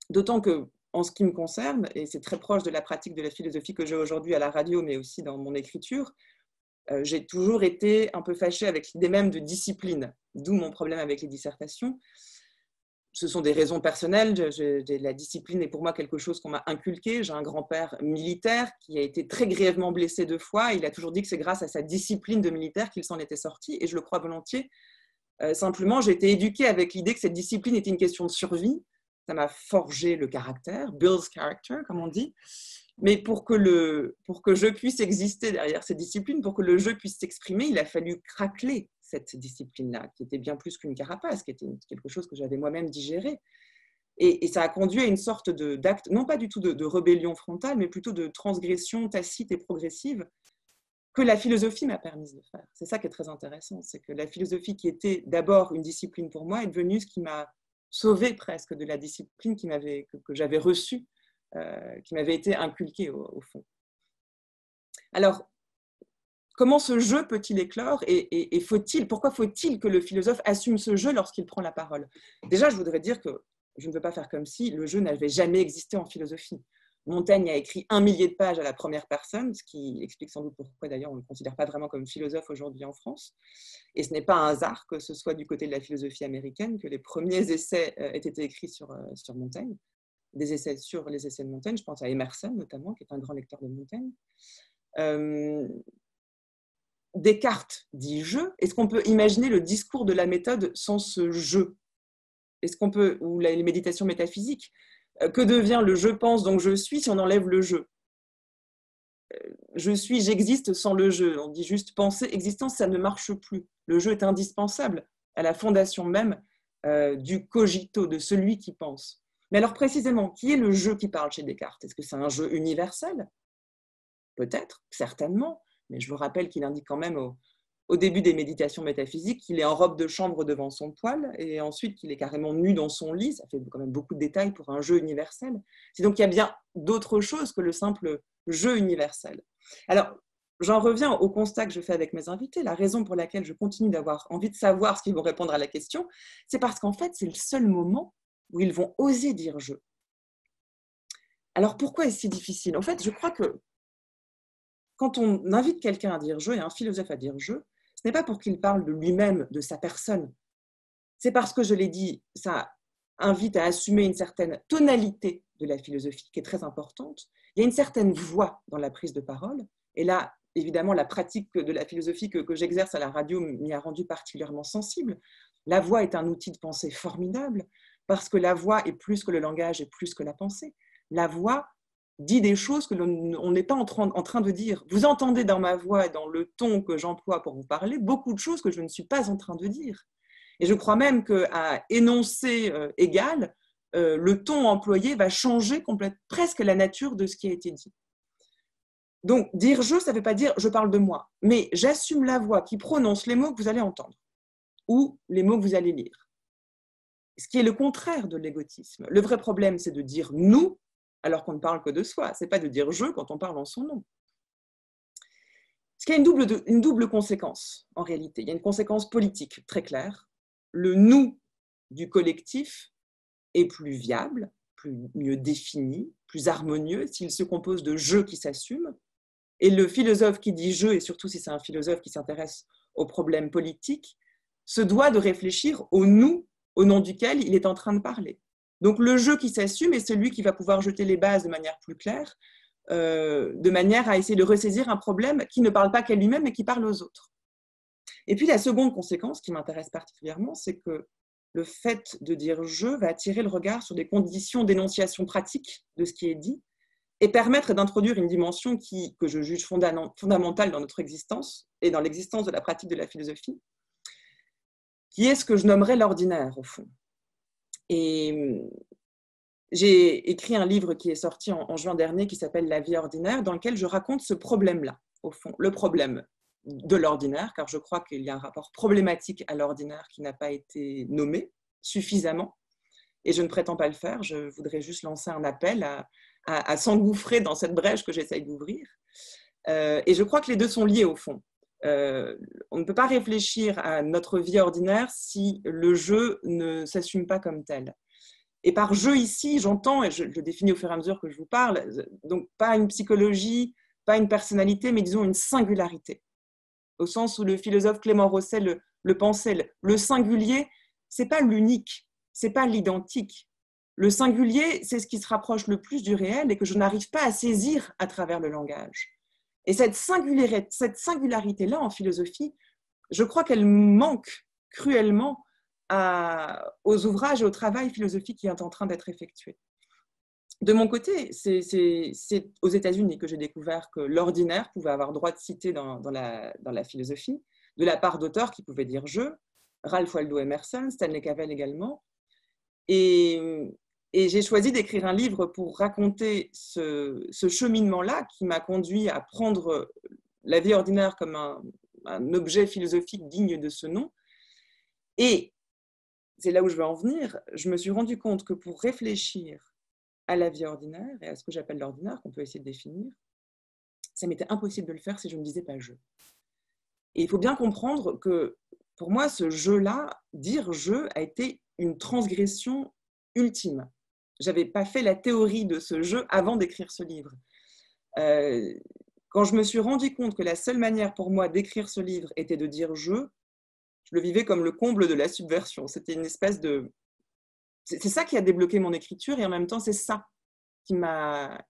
D'autant que, en ce qui me concerne, et c'est très proche de la pratique de la philosophie que j'ai aujourd'hui à la radio, mais aussi dans mon écriture, j'ai toujours été un peu fâchée avec l'idée même de discipline, d'où mon problème avec les dissertations. Ce sont des raisons personnelles, la discipline est pour moi quelque chose qu'on m'a inculqué. J'ai un grand-père militaire qui a été très grièvement blessé 2 fois. Il a toujours dit que c'est grâce à sa discipline de militaire qu'il s'en était sorti, et je le crois volontiers. Simplement, j'ai été éduquée avec l'idée que cette discipline était une question de survie. Ça m'a forgé le caractère, Bill's character, comme on dit. Mais pour que je puisse exister derrière cette discipline, pour que le jeu puisse s'exprimer, il a fallu craqueler cette discipline-là, qui était bien plus qu'une carapace, qui était quelque chose que j'avais moi-même digéré. Et ça a conduit à une sorte d'acte, non pas du tout de rébellion frontale, mais plutôt de transgression tacite et progressive que la philosophie m'a permis de faire. C'est ça qui est très intéressant, c'est que la philosophie, qui était d'abord une discipline pour moi, est devenue ce qui m'a sauvé presque de la discipline que j'avais reçue, qui m'avait été inculquée au fond. Alors, comment ce jeu peut-il éclore et pourquoi faut-il que le philosophe assume ce jeu lorsqu'il prend la parole? Déjà, je voudrais dire que je ne veux pas faire comme si le jeu n'avait jamais existé en philosophie. Montaigne a écrit 1 millier de pages à la première personne, ce qui explique sans doute pourquoi d'ailleurs on ne le considère pas vraiment comme philosophe aujourd'hui en France. Et ce n'est pas un hasard que ce soit du côté de la philosophie américaine que les premiers essais aient été écrits sur Montaigne, des essais sur les essais de Montaigne. Je pense à Emerson notamment, qui est un grand lecteur de Montaigne. Descartes dit « je ». Est-ce qu'on peut imaginer le discours de la méthode sans ce « je » ou les méditations métaphysiques? Que devient le « je pense, donc je suis » si on enlève le « je ». Je suis, j'existe sans le « je ». On dit juste penser, existence, ça ne marche plus. Le « je » est indispensable à la fondation même du cogito, de celui qui pense. Mais alors précisément, qui est le « je » qui parle chez Descartes? Est-ce que c'est un jeu universel? Peut-être, certainement, mais je vous rappelle qu'il indique quand même au début des méditations métaphysiques qu'il est en robe de chambre devant son poêle et ensuite qu'il est carrément nu dans son lit. Ça fait quand même beaucoup de détails pour un jeu universel. C'est donc qu'il y a bien d'autres choses que le simple jeu universel. Alors, j'en reviens au constat que je fais avec mes invités. La raison pour laquelle je continue d'avoir envie de savoir ce qu'ils vont répondre à la question, c'est parce qu'en fait, c'est le seul moment où ils vont oser dire « je ». Alors, pourquoi est-ce si difficile? En fait, je crois que quand on invite quelqu'un à dire « je » et un philosophe à dire « je », ce n'est pas pour qu'il parle de lui-même, de sa personne. C'est parce que, je l'ai dit, ça invite à assumer une certaine tonalité de la philosophie qui est très importante. Il y a une certaine voix dans la prise de parole. Et là, évidemment, la pratique de la philosophie que j'exerce à la radio m'y a rendu particulièrement sensible. La voix est un outil de pensée formidable parce que la voix est plus que le langage et plus que la pensée. La voix dit des choses que l'on n'est pas en train de dire. Vous entendez dans ma voix et dans le ton que j'emploie pour vous parler beaucoup de choses que je ne suis pas en train de dire. Et je crois même qu'à énoncé égal, le ton employé va changer presque la nature de ce qui a été dit. Donc, dire « je », ça ne veut pas dire « je parle de moi », mais j'assume la voix qui prononce les mots que vous allez entendre ou les mots que vous allez lire. Ce qui est le contraire de l'égotisme. Le vrai problème, c'est de dire « nous », alors qu'on ne parle que de soi. Ce n'est pas de dire « je » quand on parle en son nom. Ce qui a une double conséquence, en réalité. Il y a une conséquence politique très claire. Le « nous » du collectif est plus viable, mieux défini, plus harmonieux s'il se compose de « je » qui s'assument. Et le philosophe qui dit « je », et surtout si c'est un philosophe qui s'intéresse aux problèmes politiques, se doit de réfléchir au « nous » au nom duquel il est en train de parler. Donc le « je » qui s'assume est celui qui va pouvoir jeter les bases de manière plus claire, de manière à essayer de ressaisir un problème qui ne parle pas qu'à lui-même, mais qui parle aux autres. Et puis la seconde conséquence qui m'intéresse particulièrement, c'est que le fait de dire « je » va attirer le regard sur des conditions d'énonciation pratique de ce qui est dit et permettre d'introduire une dimension que je juge fondamentale dans notre existence et dans l'existence de la pratique de la philosophie, qui est ce que je nommerais l'ordinaire, au fond. Et j'ai écrit un livre qui est sorti en juin dernier qui s'appelle « La vie ordinaire », dans lequel je raconte ce problème-là, au fond, le problème de l'ordinaire, car je crois qu'il y a un rapport problématique à l'ordinaire qui n'a pas été nommé suffisamment, et je ne prétends pas le faire, je voudrais juste lancer un appel à s'engouffrer dans cette brèche que j'essaye d'ouvrir. Et je crois que les deux sont liés au fond. On ne peut pas réfléchir à notre vie ordinaire si le jeu ne s'assume pas comme tel. Et par jeu ici, j'entends, et je le définis au fur et à mesure que je vous parle, donc pas une psychologie, pas une personnalité, mais disons une singularité. Au sens où le philosophe Clément Rosset le pensait, le singulier, ce n'est pas l'unique, ce n'est pas l'identique. Le singulier, c'est ce qui se rapproche le plus du réel et que je n'arrive pas à saisir à travers le langage. Et cette singularité-là en philosophie, je crois qu'elle manque cruellement aux ouvrages et au travail philosophique qui est en train d'être effectué. De mon côté, c'est aux États-Unis que j'ai découvert que l'ordinaire pouvait avoir droit de citer dans la philosophie, de la part d'auteurs qui pouvaient dire « je », Ralph Waldo Emerson, Stanley Cavell également. Et j'ai choisi d'écrire un livre pour raconter ce cheminement-là qui m'a conduit à prendre la vie ordinaire comme un objet philosophique digne de ce nom. Et c'est là où je veux en venir, je me suis rendu compte que pour réfléchir à la vie ordinaire et à ce que j'appelle l'ordinaire, qu'on peut essayer de définir, ça m'était impossible de le faire si je ne disais pas « je ». Et il faut bien comprendre que pour moi, ce jeu-là, dire « je » a été une transgression ultime. Je n'avais pas fait la théorie de ce jeu avant d'écrire ce livre. Quand je me suis rendu compte que la seule manière pour moi d'écrire ce livre était de dire « je », je le vivais comme le comble de la subversion. C'était une espèce de... C'est ça qui a débloqué mon écriture et en même temps, c'est ça qui m'a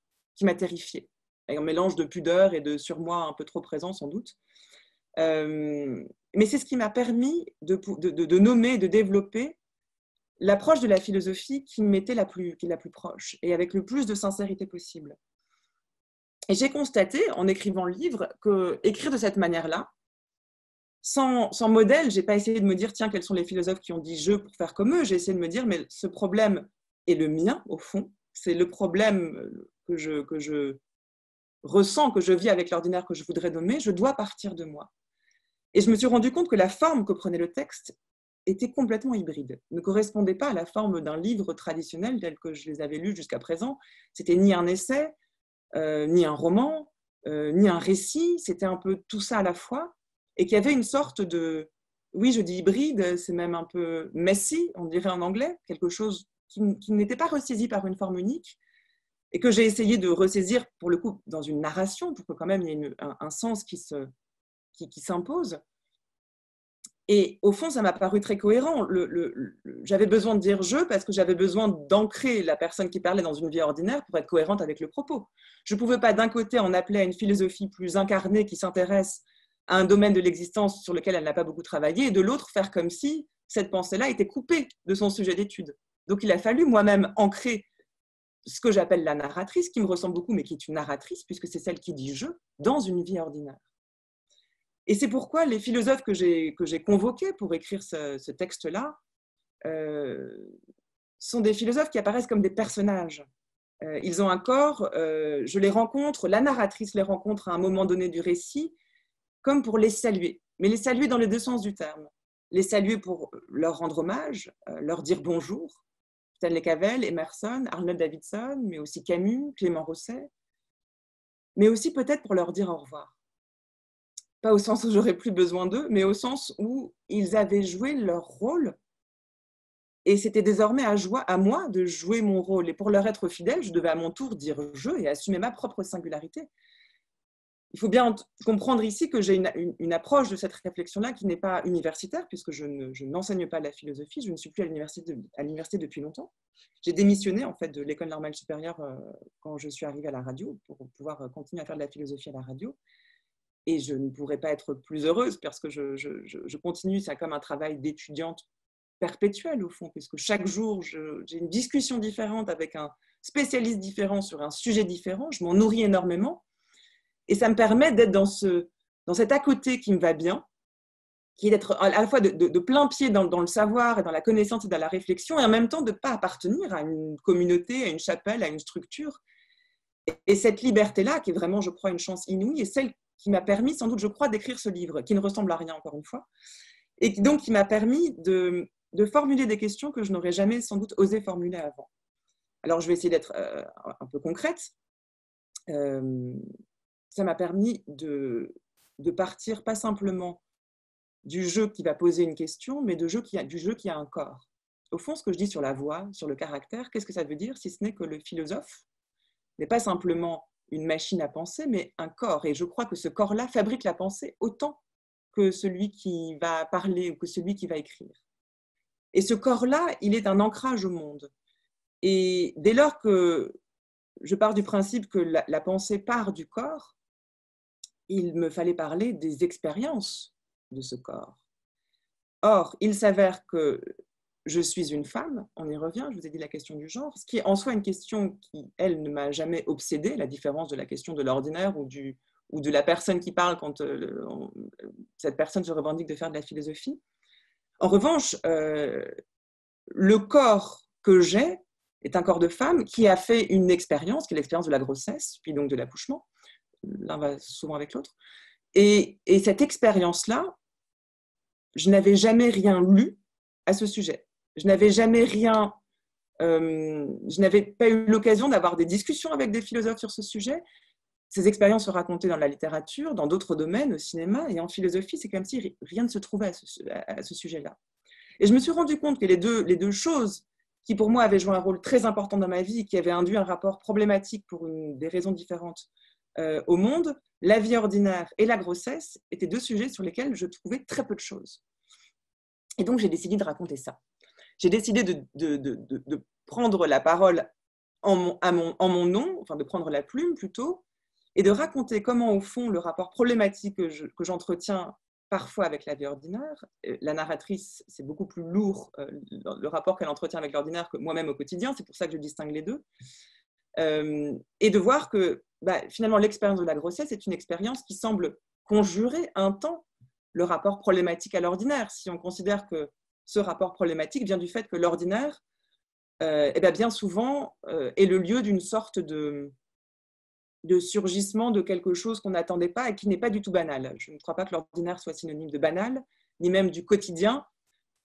terrifiée. Un mélange de pudeur et de surmoi un peu trop présent, sans doute. Mais c'est ce qui m'a permis de nommer, de développer l'approche de la philosophie qui m'était la plus proche et avec le plus de sincérité possible. Et j'ai constaté, en écrivant le livre, qu'écrire de cette manière-là, sans modèle, je n'ai pas essayé de me dire, tiens, quels sont les philosophes qui ont dit « je » pour faire comme eux. J'ai essayé de me dire, mais ce problème est le mien, au fond. C'est le problème que je ressens, que je vis avec l'ordinaire que je voudrais nommer. Je dois partir de moi. Et je me suis rendu compte que la forme que prenait le texte était complètement hybride, ne correspondait pas à la forme d'un livre traditionnel tel que je les avais lus jusqu'à présent. C'était ni un essai, ni un roman, ni un récit. C'était un peu tout ça à la fois. Et qu'il y avait une sorte de, oui, je dis hybride, c'est même un peu messy, on dirait en anglais, quelque chose qui n'était pas ressaisi par une forme unique, et que j'ai essayé de ressaisir, pour le coup, dans une narration, pour que quand même il y ait un sens qui s'impose. Et au fond, ça m'a paru très cohérent. J'avais besoin de dire « je » parce que j'avais besoin d'ancrer la personne qui parlait dans une vie ordinaire pour être cohérente avec le propos. Je ne pouvais pas d'un côté en appeler à une philosophie plus incarnée qui s'intéresse à un domaine de l'existence sur lequel elle n'a pas beaucoup travaillé, et de l'autre faire comme si cette pensée-là était coupée de son sujet d'étude. Donc il a fallu moi-même ancrer ce que j'appelle la narratrice, qui me ressemble beaucoup, mais qui est une narratrice, puisque c'est celle qui dit « je », dans une vie ordinaire. Et c'est pourquoi les philosophes que j'ai convoqués pour écrire ce texte-là sont des philosophes qui apparaissent comme des personnages. Ils ont un corps, je les rencontre, la narratrice les rencontre à un moment donné du récit, comme pour les saluer, mais les saluer dans les deux sens du terme. Les saluer pour leur rendre hommage, leur dire bonjour. Stanley Cavell, Emerson, Arnold Davidson, mais aussi Camus, Clément Rosset, mais aussi peut-être pour leur dire au revoir. Pas au sens où j'aurais plus besoin d'eux, mais au sens où ils avaient joué leur rôle et c'était désormais à moi de jouer mon rôle. Et pour leur être fidèle, je devais à mon tour dire « je » et assumer ma propre singularité. Il faut bien comprendre ici que j'ai une approche de cette réflexion-là qui n'est pas universitaire, puisque je n'enseigne pas la philosophie, je ne suis plus à l'université depuis longtemps. J'ai démissionné en fait de l'école normale supérieure quand je suis arrivée à la radio, pour pouvoir continuer à faire de la philosophie à la radio. Et je ne pourrais pas être plus heureuse parce que je continue, c'est comme un travail d'étudiante perpétuelle au fond, puisque chaque jour, j'ai une discussion différente avec un spécialiste différent sur un sujet différent, je m'en nourris énormément. Et ça me permet d'être dans cet à côté qui me va bien, qui est d'être à la fois de plein pied dans le savoir et dans la connaissance et dans la réflexion, et en même temps de ne pas appartenir à une communauté, à une chapelle, à une structure. Et cette liberté-là, qui est vraiment, je crois, une chance inouïe, est celle qui m'a permis, sans doute, je crois, d'écrire ce livre, qui ne ressemble à rien, encore une fois, et donc qui m'a permis de formuler des questions que je n'aurais jamais, sans doute, osé formuler avant. Alors, je vais essayer d'être un peu concrète. Ça m'a permis de partir pas simplement du jeu qui va poser une question, mais du jeu qui a un corps. Au fond, ce que je dis sur la voix, sur le caractère, qu'est-ce que ça veut dire si ce n'est que le philosophe n'est pas simplement une machine à penser, mais un corps. Et je crois que ce corps-là fabrique la pensée autant que celui qui va parler ou que celui qui va écrire. Et ce corps-là, il est un ancrage au monde. Et dès lors que je pars du principe que la pensée part du corps, il me fallait parler des expériences de ce corps. Or, il s'avère que je suis une femme, on y revient, je vous ai dit la question du genre, ce qui est en soi une question qui, elle, ne m'a jamais obsédée, la différence de la question de l'ordinaire ou de la personne qui parle quand cette personne se revendique de faire de la philosophie. En revanche, le corps que j'ai est un corps de femme qui a fait une expérience, qui est l'expérience de la grossesse, puis donc de l'accouchement. L'un va souvent avec l'autre. Et cette expérience-là, je n'avais jamais rien lu à ce sujet. Je n'avais jamais rien... je n'avais pas eu l'occasion d'avoir des discussions avec des philosophes sur ce sujet. Ces expériences sont racontées dans la littérature, dans d'autres domaines, au cinéma, et en philosophie, c'est comme si rien ne se trouvait à ce sujet-là. Et je me suis rendu compte que les deux choses qui, pour moi, avaient joué un rôle très important dans ma vie, qui avaient induit un rapport problématique pour des raisons différentes au monde, la vie ordinaire et la grossesse, étaient deux sujets sur lesquels je trouvais très peu de choses. Et donc, j'ai décidé de raconter ça. J'ai décidé de prendre la parole en mon nom, enfin de prendre la plume plutôt, et de raconter comment, au fond, le rapport problématique que j'entretiens parfois avec la vie ordinaire, la narratrice, c'est beaucoup plus lourd, le rapport qu'elle entretient avec l'ordinaire que moi-même au quotidien, c'est pour ça que je distingue les deux, et de voir que finalement l'expérience de la grossesse est une expérience qui semble conjurer un temps le rapport problématique à l'ordinaire, si on considère que ce rapport problématique vient du fait que l'ordinaire, bien souvent, est le lieu d'une sorte de surgissement de quelque chose qu'on n'attendait pas et qui n'est pas du tout banal. Je ne crois pas que l'ordinaire soit synonyme de banal, ni même du quotidien.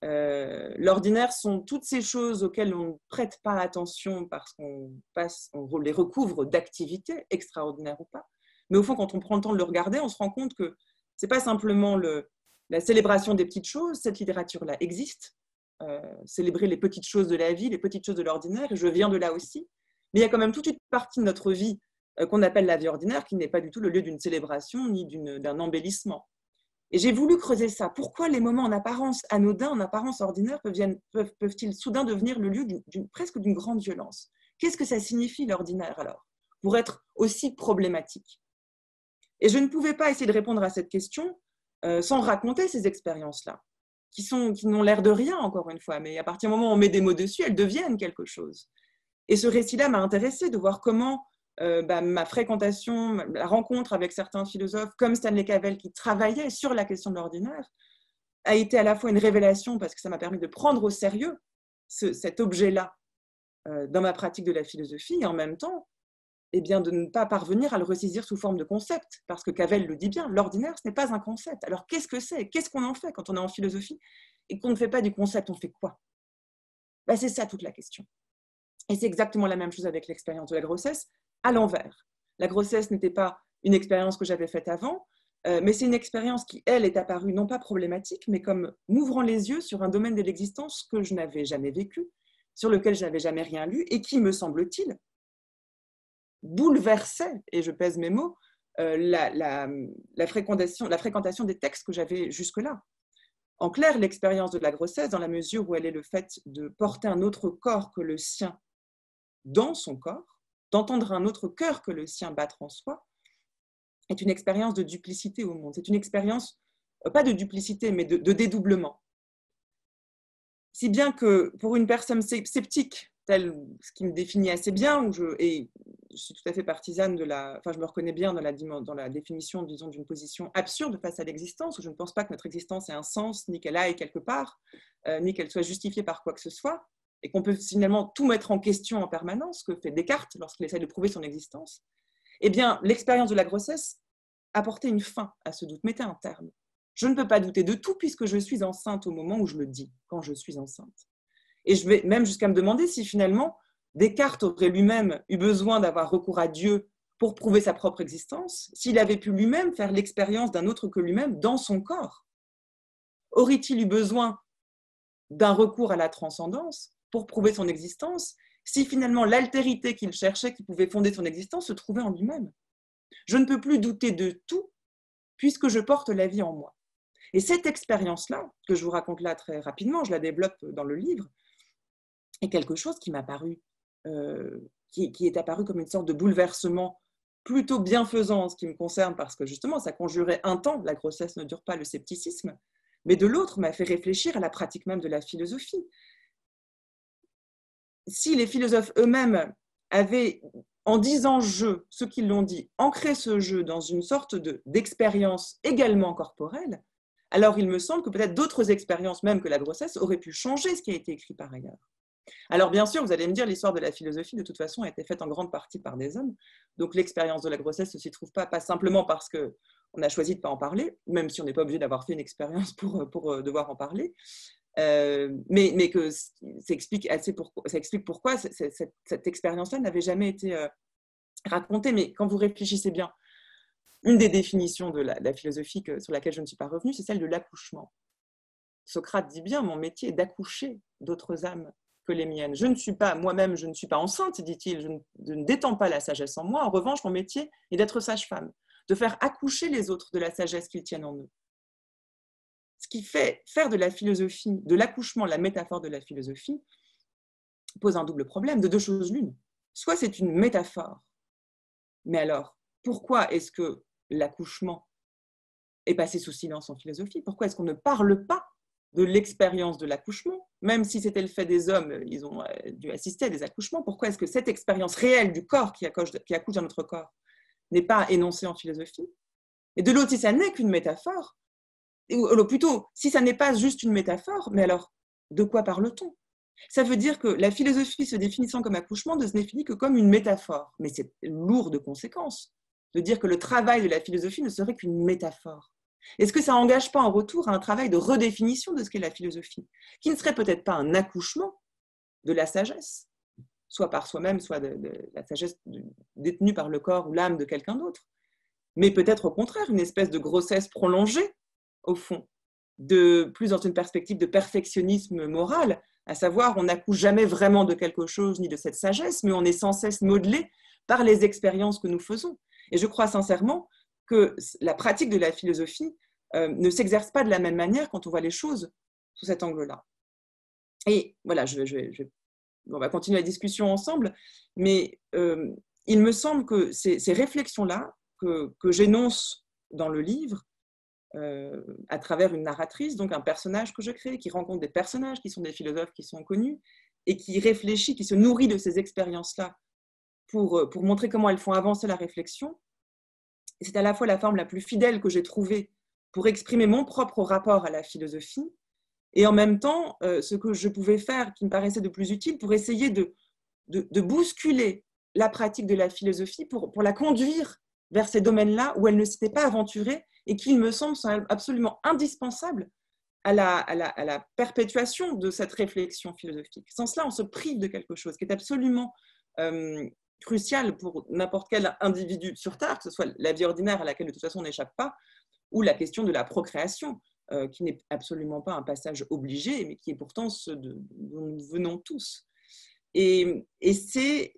L'ordinaire sont toutes ces choses auxquelles on ne prête pas attention parce qu'on les recouvre d'activités, extraordinaires ou pas. Mais au fond, quand on prend le temps de le regarder, on se rend compte que ce n'est pas simplement la célébration des petites choses, cette littérature-là existe, célébrer les petites choses de la vie, les petites choses de l'ordinaire, et je viens de là aussi. Mais il y a quand même toute une partie de notre vie qu'on appelle la vie ordinaire, qui n'est pas du tout le lieu d'une célébration ni d'un embellissement. Et j'ai voulu creuser ça. Pourquoi les moments en apparence anodins, en apparence ordinaires, peuvent-ils soudain devenir le lieu presque d'une grande violence? Qu'est-ce que ça signifie l'ordinaire alors, pour être aussi problématique? Et je ne pouvais pas essayer de répondre à cette question sans raconter ces expériences-là, qui n'ont l'air de rien, encore une fois, mais à partir du moment où on met des mots dessus, elles deviennent quelque chose. Et ce récit-là m'a intéressée de voir comment ma fréquentation, la rencontre avec certains philosophes comme Stanley Cavell qui travaillaient sur la question de l'ordinaire a été à la fois une révélation parce que ça m'a permis de prendre au sérieux cet objet-là dans ma pratique de la philosophie et en même temps de ne pas parvenir à le ressaisir sous forme de concept parce que Cavell le dit bien, l'ordinaire ce n'est pas un concept. Alors qu'est-ce que c'est? Qu'est-ce qu'on en fait quand on est en philosophie et qu'on ne fait pas du concept, on fait quoi? C'est ça toute la question. Et c'est exactement la même chose avec l'expérience de la grossesse. À l'envers. La grossesse n'était pas une expérience que j'avais faite avant, mais c'est une expérience qui, elle, est apparue non pas problématique, mais comme m'ouvrant les yeux sur un domaine de l'existence que je n'avais jamais vécu, sur lequel je n'avais jamais rien lu, et qui, me semble-t-il, bouleversait, et je pèse mes mots, la fréquentation des textes que j'avais jusque-là. En clair, l'expérience de la grossesse, dans la mesure où elle est le fait de porter un autre corps que le sien dans son corps, d'entendre un autre cœur que le sien battre en soi, est une expérience de duplicité au monde. C'est une expérience, pas de duplicité, mais de dédoublement. Si bien que pour une personne sceptique, ce qui me définit assez bien, et je suis tout à fait partisane je me reconnais bien dans la définition, disons, d'une position absurde face à l'existence, où je ne pense pas que notre existence ait un sens, ni qu'elle aille quelque part, ni qu'elle soit justifiée par quoi que ce soit, et qu'on peut finalement tout mettre en question en permanence, ce que fait Descartes lorsqu'il essaie de prouver son existence, eh bien, l'expérience de la grossesse apportait une fin à ce doute, mettait un terme. Je ne peux pas douter de tout puisque je suis enceinte au moment où je le dis, quand je suis enceinte. Et je vais même jusqu'à me demander si finalement Descartes aurait lui-même eu besoin d'avoir recours à Dieu pour prouver sa propre existence, s'il avait pu lui-même faire l'expérience d'un autre que lui-même dans son corps. Aurait-il eu besoin d'un recours à la transcendance pour prouver son existence, si finalement l'altérité qu'il cherchait, qui pouvait fonder son existence, se trouvait en lui-même? Je ne peux plus douter de tout, puisque je porte la vie en moi. Et cette expérience-là, que je vous raconte là très rapidement, je la développe dans le livre, est quelque chose qui m'a paru, qui est apparu comme une sorte de bouleversement plutôt bienfaisant en ce qui me concerne, parce que justement, ça conjurait un temps, la grossesse ne dure pas, le scepticisme, mais de l'autre m'a fait réfléchir à la pratique même de la philosophie. si les philosophes eux-mêmes avaient, en disant jeu, ceux qui l'ont dit, ancré ce jeu dans une sorte d'expérience également corporelle, alors il me semble que peut-être d'autres expériences, même que la grossesse, auraient pu changer ce qui a été écrit par ailleurs. Alors bien sûr, vous allez me dire, l'histoire de la philosophie, de toute façon, a été faite en grande partie par des hommes. Donc l'expérience de la grossesse ne s'y trouve pas simplement parce qu'on a choisi de ne pas en parler, même si on n'est pas obligé d'avoir fait une expérience pour devoir en parler, mais que ça explique pourquoi cette expérience-là n'avait jamais été racontée. Mais quand vous réfléchissez bien, une des définitions de la philosophie sur laquelle je ne suis pas revenue, c'est celle de l'accouchement. Socrate dit bien, mon métier est d'accoucher d'autres âmes que les miennes. Je ne suis pas, moi-même, je ne suis pas enceinte, dit-il, je ne détends pas la sagesse en moi. En revanche, mon métier est d'être sage-femme, de faire accoucher les autres de la sagesse qu'ils tiennent en eux. Ce qui fait faire de la philosophie, de l'accouchement, la métaphore de la philosophie, pose un double problème, de deux choses l'une. Soit c'est une métaphore, mais alors, pourquoi est-ce que l'accouchement est passé sous silence en philosophie? Pourquoi est-ce qu'on ne parle pas de l'expérience de l'accouchement? Même si c'était le fait des hommes, ils ont dû assister à des accouchements. Pourquoi est-ce que cette expérience réelle du corps qui accouche dans notre corps n'est pas énoncée en philosophie? Et de l'autre, si ça n'est qu'une métaphore, ou plutôt, si ça n'est pas juste une métaphore, mais alors, de quoi parle-t-on? Ça veut dire que la philosophie se définissant comme accouchement ne se définit que comme une métaphore. Mais c'est lourd de conséquences de dire que le travail de la philosophie ne serait qu'une métaphore. Est-ce que ça n'engage pas en retour un travail de redéfinition de ce qu'est la philosophie, qui ne serait peut-être pas un accouchement de la sagesse, soit par soi-même, soit de la sagesse détenue par le corps ou l'âme de quelqu'un d'autre, mais peut-être au contraire une espèce de grossesse prolongée, au fond, plus dans une perspective de perfectionnisme moral, à savoir on n'accouche jamais vraiment de quelque chose ni de cette sagesse, mais on est sans cesse modelé par les expériences que nous faisons. Et je crois sincèrement que la pratique de la philosophie ne s'exerce pas de la même manière quand on voit les choses sous cet angle-là. Et voilà, on va continuer la discussion ensemble, mais il me semble que ces réflexions-là que j'énonce dans le livre, à travers une narratrice, donc un personnage que je crée, qui rencontre des personnages qui sont des philosophes qui sont connus, et qui réfléchit, qui se nourrit de ces expériences-là pour montrer comment elles font avancer la réflexion. C'est à la fois la forme la plus fidèle que j'ai trouvée pour exprimer mon propre rapport à la philosophie, et en même temps, ce que je pouvais faire, qui me paraissait de plus utile, pour essayer de bousculer la pratique de la philosophie, pour la conduire vers ces domaines-là où elle ne s'était pas aventurée, et qui, il me semble, sont absolument indispensables à la perpétuation de cette réflexion philosophique. Sans cela, on se prive de quelque chose qui est absolument crucial pour n'importe quel individu sur Terre, que ce soit la vie ordinaire à laquelle de toute façon on n'échappe pas, ou la question de la procréation, qui n'est absolument pas un passage obligé, mais qui est pourtant ce dont nous venons tous. Et c'est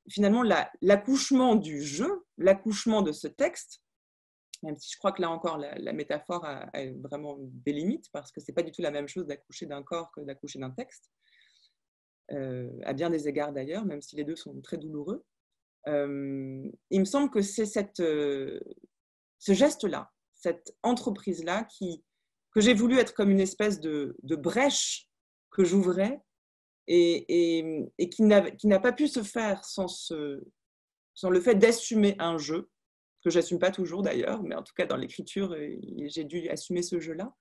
finalement l'accouchement du jeu, l'accouchement de ce texte, même si je crois que là encore la métaphore a vraiment des limites, parce que ce n'est pas du tout la même chose d'accoucher d'un corps que d'accoucher d'un texte, à bien des égards d'ailleurs, même si les deux sont très douloureux. Il me semble que c'est ce geste-là, cette entreprise-là que j'ai voulu être comme une espèce de brèche que j'ouvrais et qui n'a pas pu se faire sans le fait d'assumer un jeu, que je n'assume pas toujours d'ailleurs, mais en tout cas dans l'écriture, j'ai dû assumer ce jeu-là.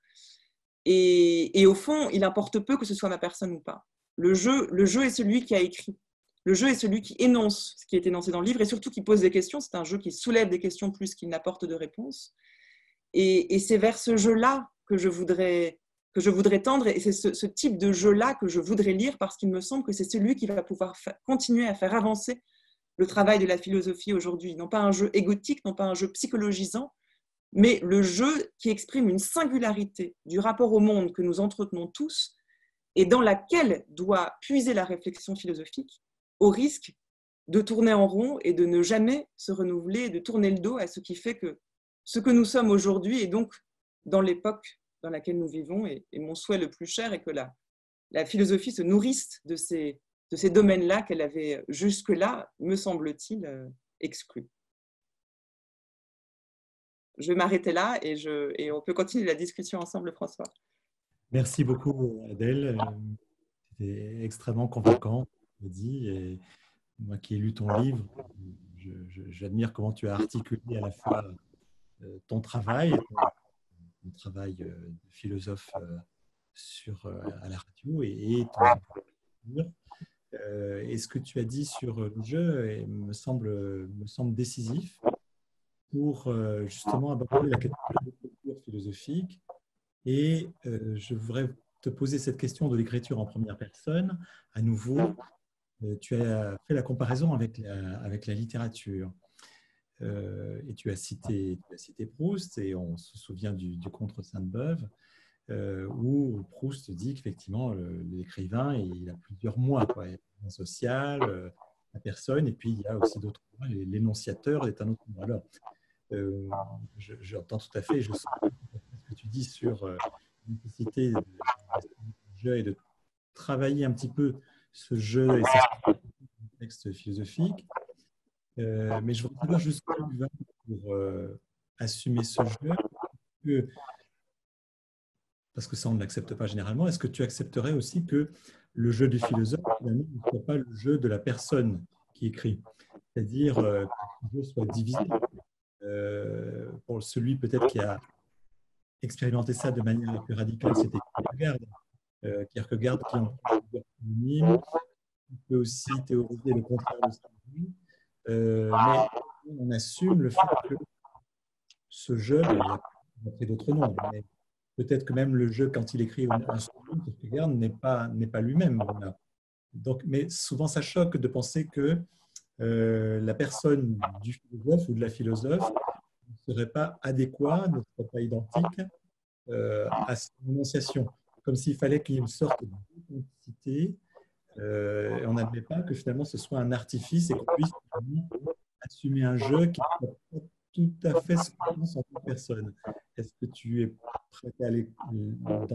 Et au fond, il importe peu que ce soit ma personne ou pas. Le jeu est celui qui a écrit. Le jeu est celui qui énonce ce qui est énoncé dans le livre et surtout qui pose des questions. C'est un jeu qui soulève des questions plus qu'il n'apporte de réponses. Et c'est vers ce jeu-là que je voudrais tendre, et c'est ce type de jeu-là que je voudrais lire, parce qu'il me semble que c'est celui qui va pouvoir continuer à faire avancer le travail de la philosophie aujourd'hui. Non pas un jeu égotique, non pas un jeu psychologisant, mais le jeu qui exprime une singularité du rapport au monde que nous entretenons tous et dans laquelle doit puiser la réflexion philosophique, au risque de tourner en rond et de ne jamais se renouveler, et de tourner le dos à ce qui fait que ce que nous sommes aujourd'hui est donc dans l'époque dans laquelle nous vivons. Et mon souhait le plus cher est que la philosophie se nourrisse de ces domaines-là qu'elle avait jusque-là, me semble-t-il, exclus. Je vais m'arrêter là et on peut continuer la discussion ensemble, François. Merci beaucoup, Adèle. c'était extrêmement convaincant, tu l'as dit. Et moi qui ai lu ton livre, j'admire comment tu as articulé à la fois ton travail, ton travail de philosophe à la radio et ton livre. Et ce que tu as dit sur le jeu me semble décisif pour justement aborder la question de l'écriture philosophique. Et je voudrais te poser cette question de l'écriture en première personne. À nouveau, tu as fait la comparaison avec la littérature. Et tu as cité Proust, et on se souvient du Contre Sainte-Beuve, où Proust dit qu'effectivement, l'écrivain, il a plusieurs moi, quoi. Il y a le social, la personne, et puis il y a aussi d'autres moi. L'énonciateur est un autre moi. Alors, j'entends tout à fait, je sens ce que tu dis sur la nécessité du jeu et de travailler un petit peu ce jeu et ce texte philosophique. Mais je voudrais savoir jusqu'où tu vas pour assumer ce jeu, parce que ça, on ne l'accepte pas généralement. Est-ce que tu accepterais aussi que le jeu du philosophe, finalement, ne soit pas le jeu de la personne qui écrit? C'est-à-dire que le jeu soit divisé. Pour celui peut-être qui a expérimenté ça de manière la plus radicale, c'était Kierkegaard. Kierkegaard qui en anonyme, il peut aussi théoriser le contraire de ça. Mais on assume le fait que ce jeu, il a pris d'autres noms, mais peut-être que même le jeu, quand il écrit un second, Kierkegaard n'est pas lui-même. Voilà. Donc, mais souvent, ça choque de penser que la personne du philosophe ou de la philosophe ne serait pas adéquat, ne serait pas identique à son énonciation. Comme s'il fallait qu'il y ait une sorte d'authenticité. Et on n'admet pas que finalement ce soit un artifice et qu'on puisse assumer un jeu qui n'est pas tout à fait ce que pense en toute personne. Est-ce que tu es prêt à aller dans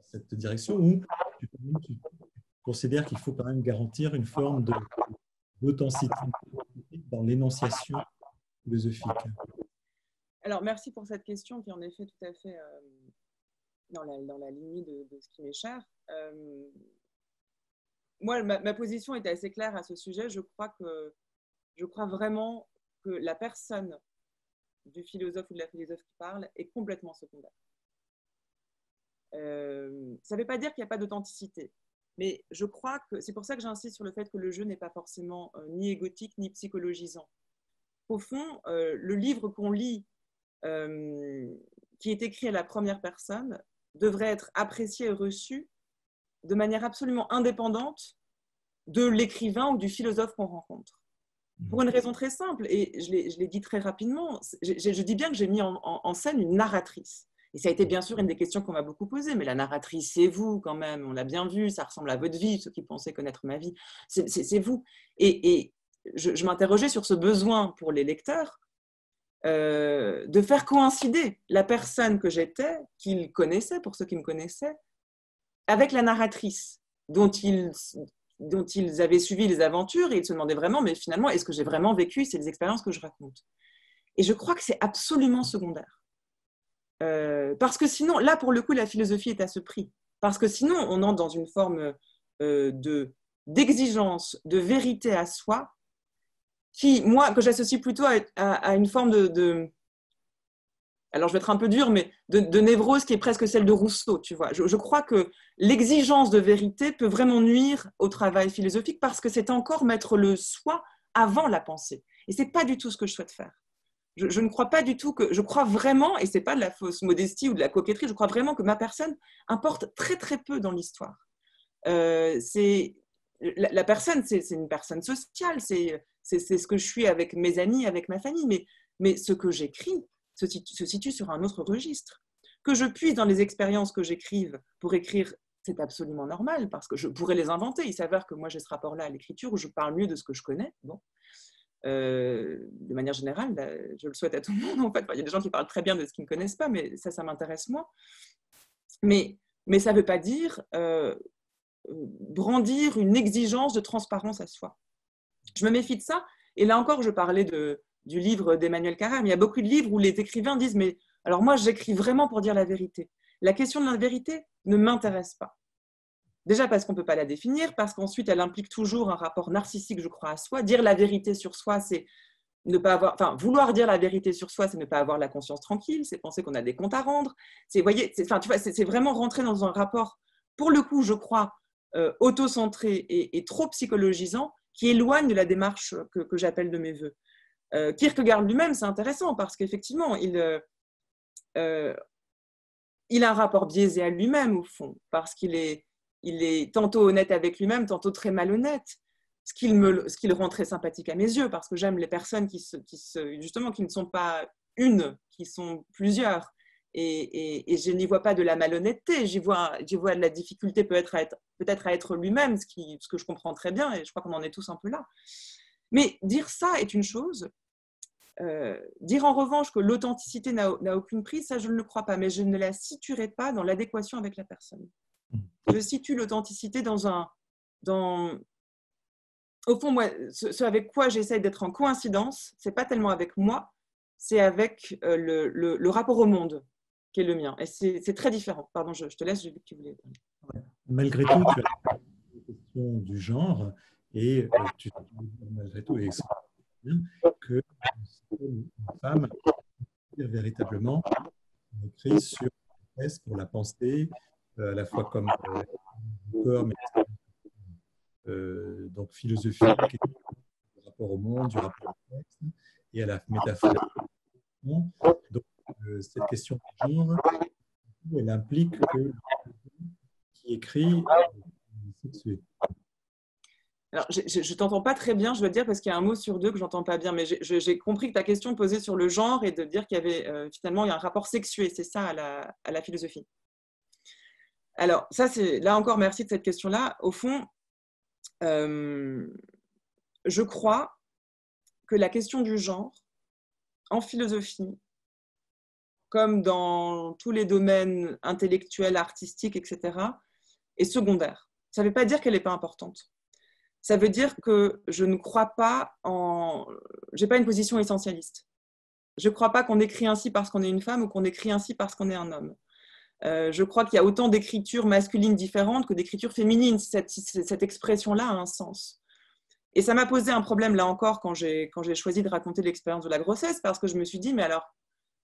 cette direction, ou tu considères qu'il faut quand même garantir une forme d'authenticité dans l'énonciation philosophique? Alors, merci pour cette question qui est en effet tout à fait dans la lignée de ce qui m'est cher. Moi, ma position est assez claire à ce sujet. Je crois vraiment que la personne du philosophe ou de la philosophe qui parle est complètement secondaire. Ça ne veut pas dire qu'il n'y a pas d'authenticité, mais je crois que c'est pour ça que j'insiste sur le fait que le jeu n'est pas forcément ni égotique ni psychologisant. Au fond, le livre qu'on lit, qui est écrit à la première personne, devrait être apprécié et reçu de manière absolument indépendante de l'écrivain ou du philosophe qu'on rencontre. Pour une raison très simple, et je l'ai dit très rapidement, je dis bien que j'ai mis en scène une narratrice. Et ça a été bien sûr une des questions qu'on m'a beaucoup posées, mais la narratrice, c'est vous quand même, on l'a bien vu, ça ressemble à votre vie, ceux qui pensaient connaître ma vie, c'est vous. Et je m'interrogeais sur ce besoin pour les lecteurs de faire coïncider la personne que j'étais, qu'ils connaissaient, pour ceux qui me connaissaient, avec la narratrice dont ils avaient suivi les aventures, et ils se demandaient vraiment, mais finalement, est-ce que j'ai vraiment vécu? C'est les expériences que je raconte. Et je crois que c'est absolument secondaire. Parce que sinon, là, pour le coup, la philosophie est à ce prix. Parce que sinon, on entre dans une forme d'exigence, de vérité à soi, que j'associe plutôt à une forme alors je vais être un peu dure, mais de névrose qui est presque celle de Rousseau, tu vois. Je crois que l'exigence de vérité peut vraiment nuire au travail philosophique parce que c'est encore mettre le soi avant la pensée. Et ce n'est pas du tout ce que je souhaite faire. Je ne crois pas du tout je crois vraiment, et ce n'est pas de la fausse modestie ou de la coquetterie, je crois vraiment que ma personne importe très très peu dans l'histoire. La personne, c'est une personne sociale, c'est ce que je suis avec mes amis, avec ma famille, mais ce que j'écris se situe sur un autre registre. Que je puisse dans les expériences que j'écrive pour écrire, c'est absolument normal, parce que je pourrais les inventer. Il s'avère que moi j'ai ce rapport-là à l'écriture où je parle mieux de ce que je connais. Bon. De manière générale, je le souhaite à tout le monde. En fait, il y a des gens qui parlent très bien de ce qu'ils ne connaissent pas, mais ça m'intéresse moi. Mais ça ne veut pas dire brandir une exigence de transparence à soi. Je me méfie de ça. Et là encore, je parlais du livre d'Emmanuel Carrère. Il y a beaucoup de livres où les écrivains disent « mais alors moi, j'écris vraiment pour dire la vérité. La question de la vérité ne m'intéresse pas. Déjà parce qu'on ne peut pas la définir, parce qu'ensuite elle implique toujours un rapport narcissique, je crois, à soi. Dire la vérité sur soi, c'est ne pas avoir, enfin, vouloir dire la vérité sur soi, c'est ne pas avoir la conscience tranquille, c'est penser qu'on a des comptes à rendre. C'est, voyez, enfin, tu vois, c'est vraiment rentrer dans un rapport, pour le coup, je crois, auto-centré et trop psychologisant, qui éloigne de la démarche que j'appelle de mes voeux. Kierkegaard lui-même, c'est intéressant parce qu'effectivement, il a un rapport biaisé à lui-même, au fond, parce qu'il est tantôt honnête avec lui-même, tantôt très malhonnête, ce qui le rend très sympathique à mes yeux, parce que j'aime les personnes justement, qui ne sont pas une, qui sont plusieurs. Et je n'y vois pas de la malhonnêteté, j'y vois de la difficulté peut-être à être lui-même, ce que je comprends très bien, et je crois qu'on en est tous un peu là. Mais dire ça est une chose. Dire en revanche que l'authenticité n'a aucune prise, ça je ne le crois pas, mais je ne la situerai pas dans l'adéquation avec la personne. Je situe l'authenticité au fond, moi, ce avec quoi j'essaie d'être en coïncidence, c'est pas tellement avec moi, c'est avec le rapport au monde qui est le mien. Et c'est très différent. Pardon, je te laisse, j'ai vu que tu voulais. Malgré tout, tu as la question du genre et tu malgré tout, et c'est bien, que une femme véritablement écrit sur la presse pour la pensée, à la fois comme corps, mais donc philosophique, du rapport au monde, du rapport au texte et à la métaphore. Donc, cette question du genre, elle implique que qui écrit est sexué. Alors, je ne t'entends pas très bien, je dois dire, parce qu'il y a un mot sur deux que je n'entends pas bien, mais j'ai compris que ta question posait sur le genre et de dire qu'il y avait finalement il y a un rapport sexué, c'est ça à la philosophie. Alors, ça, là encore, merci de cette question-là. Au fond, je crois que la question du genre, en philosophie, comme dans tous les domaines intellectuels, artistiques, etc., est secondaire. Ça ne veut pas dire qu'elle n'est pas importante. Ça veut dire que je ne crois pas j'ai pas une position essentialiste. Je ne crois pas qu'on écrit ainsi parce qu'on est une femme ou qu'on écrit ainsi parce qu'on est un homme. Je crois qu'il y a autant d'écritures masculines différentes que d'écritures féminines, si cette expression-là a un sens. Et ça m'a posé un problème, là encore, quand j'ai choisi de raconter l'expérience de la grossesse, parce que je me suis dit, mais alors,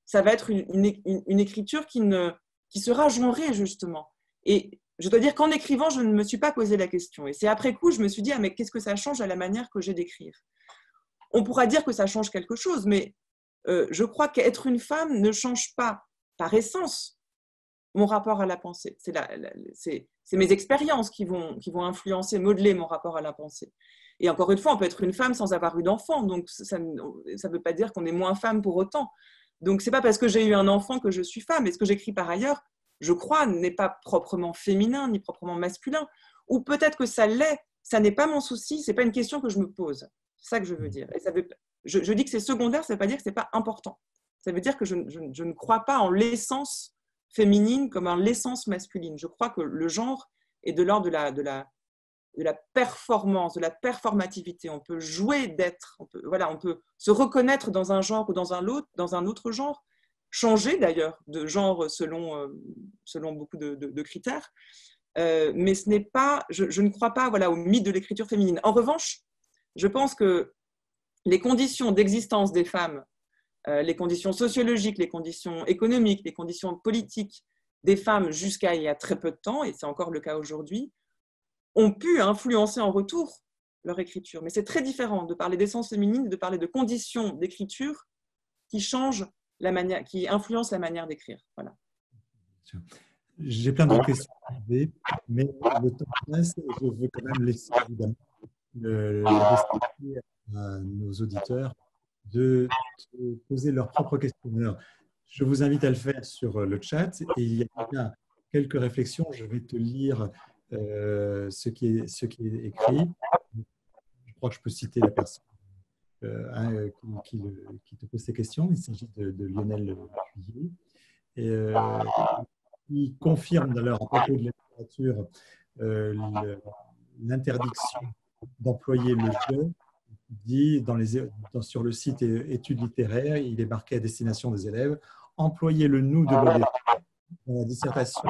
ça va être une écriture qui sera genrée, justement. Et je dois dire qu'en écrivant, je ne me suis pas posé la question. Et c'est après coup, je me suis dit, ah, mais qu'est-ce que ça change à la manière que j'ai d'écrire? On pourra dire que ça change quelque chose, mais je crois qu'être une femme ne change pas, par essence, mon rapport à la pensée. C'est mes expériences qui vont influencer, modeler mon rapport à la pensée. Et encore une fois, on peut être une femme sans avoir eu d'enfant, donc ça ne veut pas dire qu'on est moins femme pour autant. Donc, ce n'est pas parce que j'ai eu un enfant que je suis femme. Et ce que j'écris par ailleurs, je crois, n'est pas proprement féminin ni proprement masculin. Ou peut-être que ça l'est, ça n'est pas mon souci, ce n'est pas une question que je me pose. C'est ça que je veux dire. Et je dis que c'est secondaire, ça ne veut pas dire que ce n'est pas important. Ça veut dire que je ne crois pas en l'essence féminine comme en l'essence masculine. Je crois que le genre est de l'ordre de la performance, de la performativité. On peut jouer d'être, on peut se reconnaître dans un genre ou dans un autre genre, changer d'ailleurs de genre selon beaucoup de critères. Mais ce n'est pas, je ne crois pas au mythe de l'écriture féminine. En revanche, je pense que les conditions d'existence des femmes, les conditions sociologiques, les conditions économiques, les conditions politiques des femmes jusqu'à il y a très peu de temps, et c'est encore le cas aujourd'hui, ont pu influencer en retour leur écriture. Mais c'est très différent de parler d'essence féminine, de parler de conditions d'écriture qui changent qui influencent la manière d'écrire. Voilà. J'ai plein d'autres questions, mais le temps passe et je veux quand même laisser évidemment à nos auditeurs de poser leurs propres questions. Alors, je vous invite à le faire sur le chat et il y a quelques réflexions. Je vais te lire ce qui est écrit. Je crois que je peux citer la personne qui te pose ces questions. Il s'agit de Lionel Puyer. Et il confirme d'ailleurs à propos de la littérature l'interdiction d'employer le je. Il dit sur le site études littéraires, il est marqué à destination des élèves, employer le nous de l'ODF dans la dissertation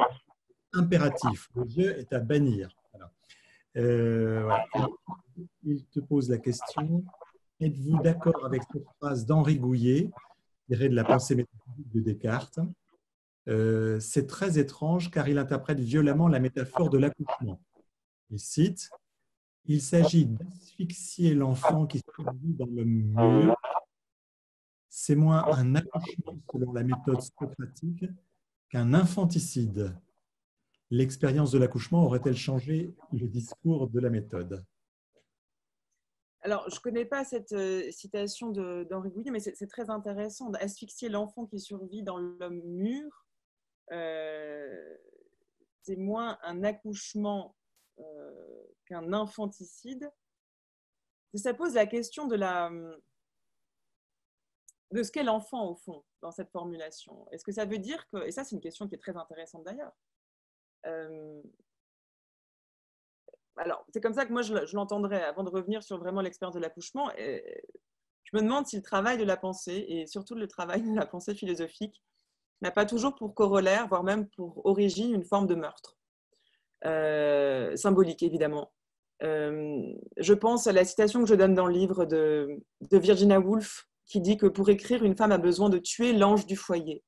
impératif. Le je est à bannir. Voilà. Il te pose la question, êtes-vous d'accord avec cette phrase d'Henri Gouillet, tirée de la pensée métaphysique de Descartes? C'est très étrange car il interprète violemment la métaphore de l'accouchement. Il cite, « Il s'agit d'asphyxier l'enfant qui survit dans le mur. C'est moins un accouchement selon la méthode socratique qu'un infanticide. L'expérience de l'accouchement aurait-elle changé le discours de la méthode ?» Alors, je ne connais pas cette citation d'Henri Gouillet, mais c'est très intéressant. D'asphyxier l'enfant qui survit dans l'homme mûr, c'est moins un accouchement qu'un infanticide. Ça pose la question de ce qu'est l'enfant, au fond, dans cette formulation. Est-ce que ça veut dire que, et ça c'est une question qui est très intéressante d'ailleurs, alors c'est comme ça que moi je l'entendrais, avant de revenir sur vraiment l'expérience de l'accouchement, je me demande si le travail de la pensée, et surtout le travail de la pensée philosophique, n'a pas toujours pour corollaire, voire même pour origine, une forme de meurtre, symbolique évidemment. Je pense à la citation que je donne dans le livre de Virginia Woolf, qui dit que pour écrire, une femme a besoin de tuer l'ange du foyer.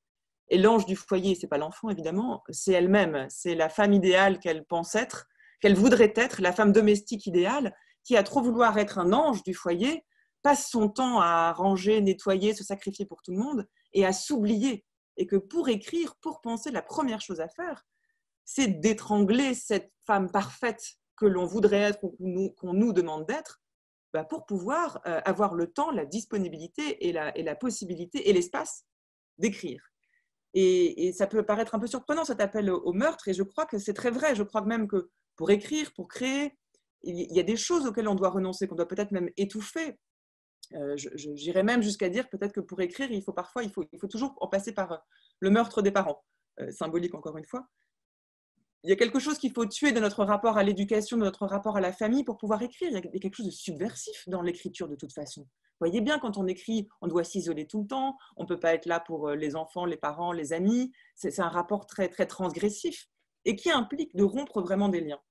Et l'ange du foyer, ce n'est pas l'enfant évidemment, c'est elle-même, c'est la femme idéale qu'elle pense être, qu'elle voudrait être, la femme domestique idéale, qui a trop vouloir être un ange du foyer, passe son temps à ranger, nettoyer, se sacrifier pour tout le monde, et à s'oublier. Et que pour écrire, pour penser, la première chose à faire, c'est d'étrangler cette femme parfaite que l'on voudrait être ou qu'on nous demande d'être, pour pouvoir avoir le temps, la disponibilité et la possibilité et l'espace d'écrire. Et ça peut paraître un peu surprenant cet appel au meurtre, et je crois que c'est très vrai. Je crois même que pour écrire, pour créer, il y a des choses auxquelles on doit renoncer, qu'on doit peut-être même étouffer. J'irais même jusqu'à dire peut-être que pour écrire, il faut toujours en passer par le meurtre des parents, symbolique encore une fois. Il y a quelque chose qu'il faut tuer de notre rapport à l'éducation, de notre rapport à la famille pour pouvoir écrire. Il y a quelque chose de subversif dans l'écriture de toute façon. Vous voyez bien, quand on écrit, on doit s'isoler tout le temps, on ne peut pas être là pour les enfants, les parents, les amis. C'est un rapport très, très transgressif et qui implique de rompre vraiment des liens.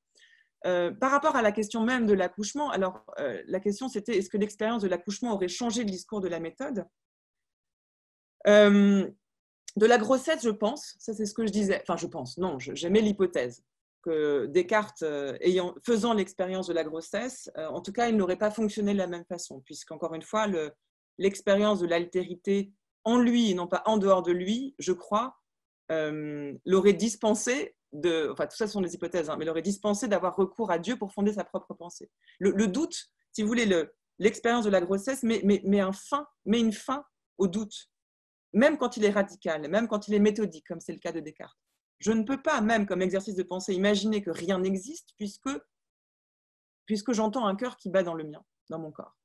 Par rapport à la question même de l'accouchement, alors la question c'était est-ce que l'expérience de l'accouchement aurait changé le discours de la méthode ? De la grossesse, je pense, ça c'est ce que je disais, enfin je pense, non, j'aimais l'hypothèse que Descartes, faisant l'expérience de la grossesse, en tout cas, il n'aurait pas fonctionné de la même façon, puisqu'encore une fois, l'expérience de l'altérité en lui et non pas en dehors de lui, je crois, l'aurait dispensé enfin tout ça sont des hypothèses, mais l'aurait dispensé d'avoir recours à Dieu pour fonder sa propre pensée. Le doute, si vous voulez, l'expérience de la grossesse met une fin au doute. Même quand il est radical, même quand il est méthodique, comme c'est le cas de Descartes. Je ne peux pas, même comme exercice de pensée, imaginer que rien n'existe puisque j'entends un cœur qui bat dans le mien, dans mon corps.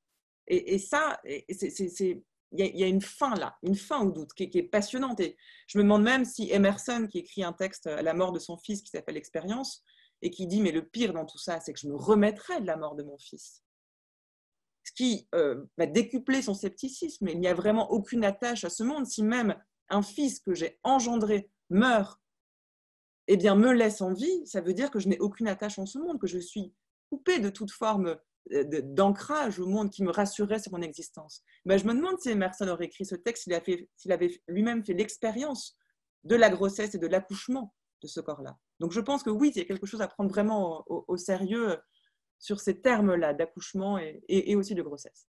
Et ça, il y a une fin là, une fin au doute qui est passionnante. Et je me demande même si Emerson, qui écrit un texte à la mort de son fils qui s'appelle Expérience, et qui dit, mais le pire dans tout ça, c'est que je me remettrai de la mort de mon fils. Ce qui va décupler son scepticisme. Il n'y a vraiment aucune attache à ce monde. Si même un fils que j'ai engendré meurt, eh bien, me laisse en vie, ça veut dire que je n'ai aucune attache en ce monde, que je suis coupée de toute forme d'ancrage au monde qui me rassurerait sur mon existence. Mais je me demande si Emerson aurait écrit ce texte s'il avait lui-même fait l'expérience de la grossesse et de l'accouchement de ce corps-là. Donc je pense que oui, il y a quelque chose à prendre vraiment au sérieux sur ces termes-là d'accouchement et aussi de grossesse.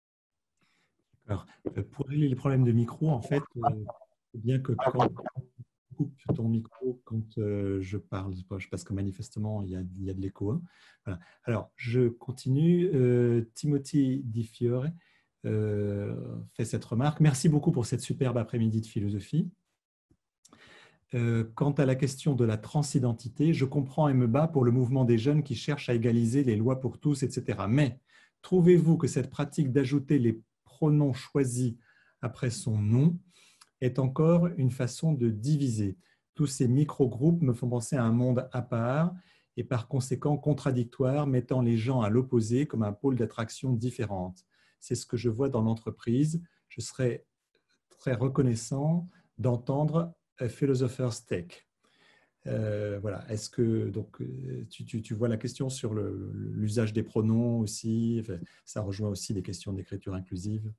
Alors, pour régler les problèmes de micro, en fait, c'est bien que quand tu coupes ton micro quand je parle, parce que manifestement, il y a de l'écho. Hein. Voilà. Alors, je continue. Timothy Di Fiore fait cette remarque. Merci beaucoup pour cette superbe après-midi de philosophie. Quant à la question de la transidentité, je comprends et me bats pour le mouvement des jeunes qui cherchent à égaliser les lois pour tous, etc. Mais trouvez-vous que cette pratique d'ajouter les pronoms choisis après son nom est encore une façon de diviser? Tous ces micro-groupes me font penser à un monde à part et par conséquent contradictoire, mettant les gens à l'opposé comme un pôle d'attraction différente. C'est ce que je vois dans l'entreprise. Je serais très reconnaissant d'entendre a philosopher's take. Voilà. Est-ce que donc, tu vois la question sur l'usage des pronoms aussi, enfin, ça rejoint aussi des questions d'écriture inclusive.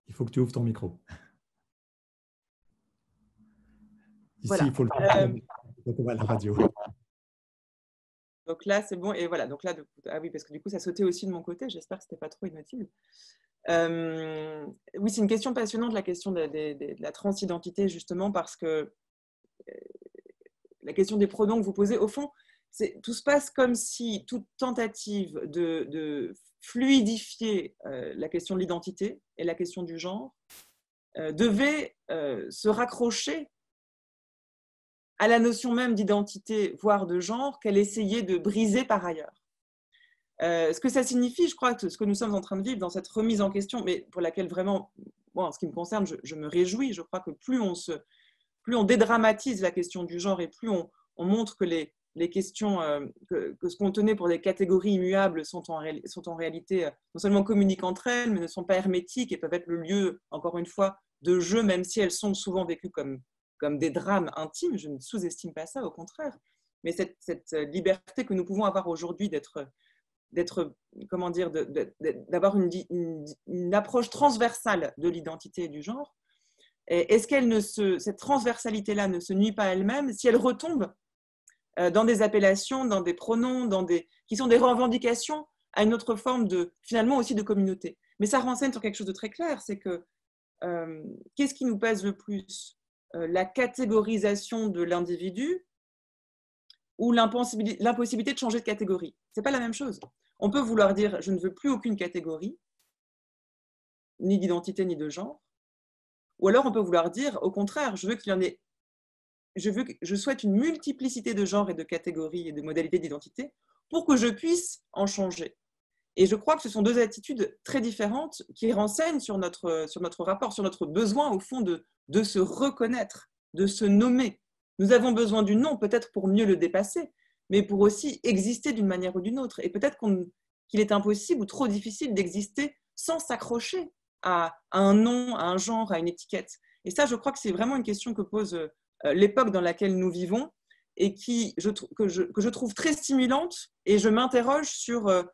Il faut que tu ouvres ton micro. Ici, Voilà. il faut le faire à la radio. Donc là, c'est bon. Et voilà. Donc là, ah oui, parce que du coup, ça sautait aussi de mon côté. J'espère que ce n'était pas trop inutile. Oui, c'est une question passionnante, la question de la transidentité, justement, parce que la question des pronoms que vous posez, au fond, tout se passe comme si toute tentative de fluidifier la question de l'identité et la question du genre devait se raccrocher à la notion même d'identité, voire de genre, qu'elle essayait de briser par ailleurs. Ce que ça signifie, je crois, que ce que nous sommes en train de vivre dans cette remise en question, mais pour laquelle vraiment, bon, en ce qui me concerne, je me réjouis. Je crois que plus on dédramatise la question du genre et plus on montre que les questions, que ce qu'on tenait pour des catégories immuables sont en réalité non seulement communiquent entre elles, mais ne sont pas hermétiques et peuvent être le lieu, encore une fois, de jeu, même si elles sont souvent vécues comme des drames intimes. Je ne sous-estime pas ça, au contraire. Mais cette liberté que nous pouvons avoir aujourd'hui comment dire, d'avoir une approche transversale de l'identité et du genre, est-ce cette transversalité-là ne se nuit pas elle-même si elle retombe dans des appellations, dans des pronoms, qui sont des revendications à une autre forme finalement aussi de communauté. Mais ça renseigne sur quelque chose de très clair, c'est que qu'est-ce qui nous pèse le plus, la catégorisation de l'individu ou l'impossibilité de changer de catégorie? Ce n'est pas la même chose. On peut vouloir dire je ne veux plus aucune catégorie, ni d'identité ni de genre, ou alors on peut vouloir dire au contraire, je souhaite une multiplicité de genres et de catégories et de modalités d'identité pour que je puisse en changer. Et je crois que ce sont deux attitudes très différentes qui renseignent sur notre rapport, sur notre besoin au fond de se reconnaître, de se nommer. Nous avons besoin du nom peut-être pour mieux le dépasser, mais pour aussi exister d'une manière ou d'une autre. Et peut-être qu'il est impossible ou trop difficile d'exister sans s'accrocher à un nom, à un genre, à une étiquette. Et ça, je crois que c'est vraiment une question que pose l'époque dans laquelle nous vivons et que je trouve très stimulante. Et je m'interroge sur,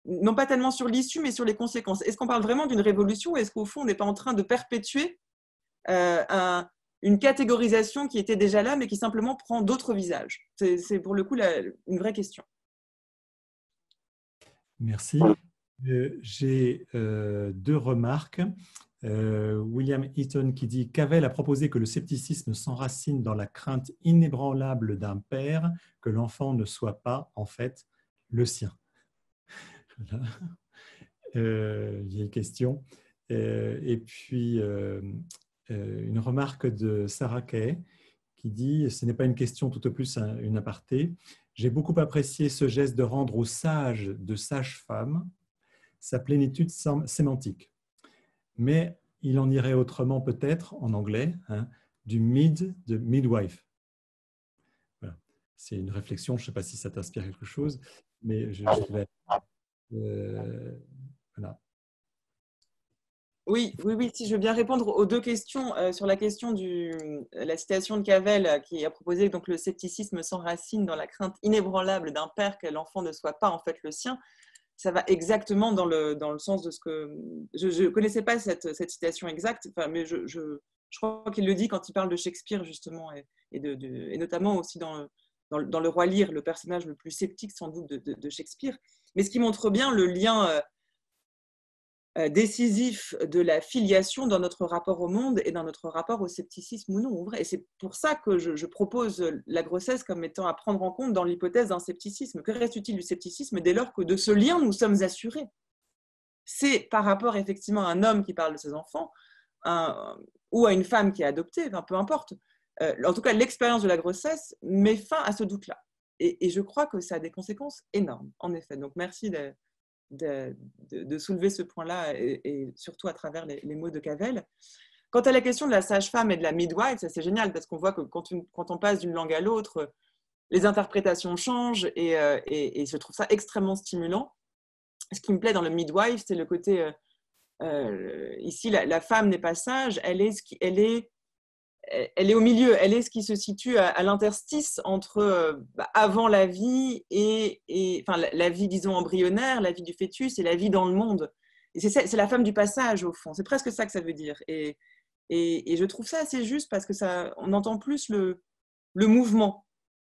non pas tellement sur l'issue, mais sur les conséquences. Est-ce qu'on parle vraiment d'une révolution ou est-ce qu'au fond, on n'est pas en train de perpétuer une catégorisation qui était déjà là, mais qui simplement prend d'autres visages? C'est pour le coup une vraie question. Merci. J'ai deux remarques. William Eaton qui dit « Cavell a proposé que le scepticisme s'enracine dans la crainte inébranlable d'un père que l'enfant ne soit pas, en fait, le sien. » Voilà. Vieille question. Et puis, une remarque de Sarah Kay qui dit « Ce n'est pas une question, tout au plus une aparté. J'ai beaucoup apprécié ce geste de rendre au sage de sage-femme sa plénitude sémantique. Mais il en irait autrement peut-être, en anglais, du mid de midwife. » Voilà. C'est une réflexion, je ne sais pas si ça t'inspire quelque chose, mais je vais... voilà. Oui, si je veux bien répondre aux deux questions. Sur la question la citation de Cavell qui a proposé donc le scepticisme s'enracine dans la crainte inébranlable d'un père que l'enfant ne soit pas en fait le sien. Ça va exactement dans le sens de ce que… Je ne connaissais pas cette citation exacte, mais je crois qu'il le dit quand il parle de Shakespeare, justement, et notamment aussi dans Le Roi Lear, le personnage le plus sceptique, sans doute, de Shakespeare. Mais ce qui montre bien le lien décisif de la filiation dans notre rapport au monde et dans notre rapport au scepticisme ou non. Et c'est pour ça que je propose la grossesse comme étant à prendre en compte dans l'hypothèse d'un scepticisme. Que reste-t-il du scepticisme dès lors que de ce lien nous sommes assurés? C'est par rapport effectivement à un homme qui parle de ses enfants ou à une femme qui est adoptée, peu importe. En tout cas, l'expérience de la grossesse met fin à ce doute-là. Et je crois que ça a des conséquences énormes, en effet. Donc merci de soulever ce point-là et surtout à travers les mots de Cavell. Quant à la question de la sage-femme et de la midwife, ça c'est génial parce qu'on voit que quand on passe d'une langue à l'autre, les interprétations changent et je trouve ça extrêmement stimulant. Ce qui me plaît dans le midwife, c'est le côté ici, la femme n'est pas sage, elle est elle est au milieu, elle est ce qui se situe à l'interstice entre avant la vie et enfin, la vie, disons, embryonnaire, la vie du fœtus et la vie dans le monde. Et c'est la femme du passage, au fond. C'est presque ça que ça veut dire. Et je trouve ça assez juste parce que on entend plus le mouvement,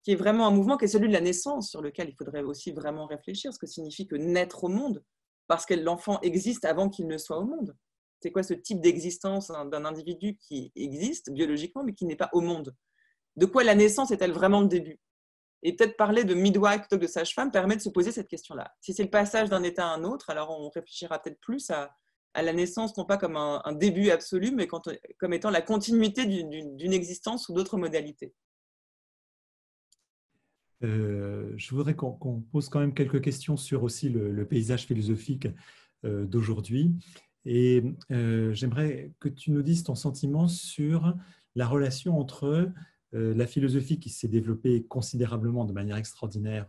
qui est vraiment un mouvement qui est celui de la naissance, sur lequel il faudrait aussi vraiment réfléchir, ce que signifie que naître au monde, parce que l'enfant existe avant qu'il ne soit au monde. C'est quoi ce type d'existence d'un individu qui existe biologiquement, mais qui n'est pas au monde? De quoi la naissance est-elle vraiment le début? Et peut-être parler de midwife plutôt que de sage-femme permet de se poser cette question-là. Si c'est le passage d'un état à un autre, alors on réfléchira peut-être plus à la naissance, non pas comme un début absolu, mais comme étant la continuité d'une existence sous d'autres modalités. Je voudrais qu'on pose quand même quelques questions sur aussi le paysage philosophique d'aujourd'hui. Et j'aimerais que tu nous dises ton sentiment sur la relation entre la philosophie qui s'est développée considérablement de manière extraordinaire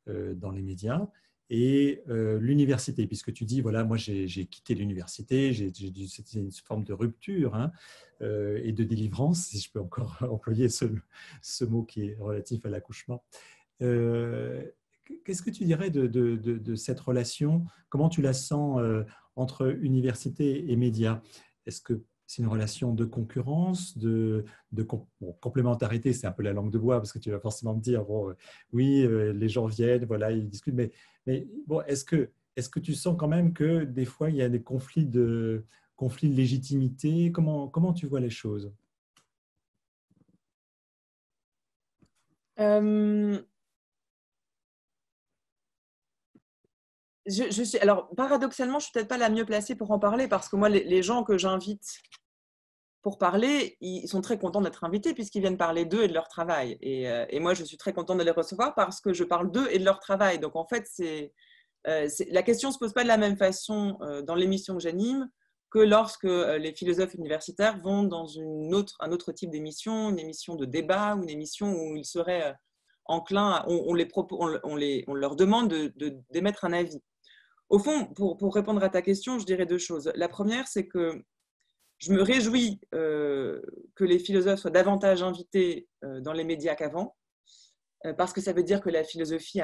dans les médias et l'université, puisque tu dis, voilà, moi j'ai quitté l'université, c'était une forme de rupture hein, et de délivrance, si je peux encore employer ce mot qui est relatif à l'accouchement. Qu'est-ce que tu dirais de cette relation? Comment tu la sens entre université et médias? Est-ce que c'est une relation de concurrence, complémentarité? C'est un peu la langue de bois parce que tu vas forcément me dire, bon, oui, les gens viennent, voilà, ils discutent, mais bon, est-ce que tu sens quand même que des fois, il y a des conflits de légitimité? Comment tu vois les choses? Alors, paradoxalement, je ne suis peut-être pas la mieux placée pour en parler parce que moi, les gens que j'invite pour parler, ils sont très contents d'être invités puisqu'ils viennent parler d'eux et de leur travail. Et moi, je suis très contente de les recevoir parce que je parle d'eux et de leur travail. Donc, en fait, la question ne se pose pas de la même façon dans l'émission que j'anime que lorsque les philosophes universitaires vont dans un autre type d'émission, une émission de débat ou une émission où ils seraient enclins, on leur demande d'émettre un avis. Au fond, pour répondre à ta question, je dirais deux choses. La première, c'est que je me réjouis que les philosophes soient davantage invités dans les médias qu'avant, parce que ça veut dire que la philosophie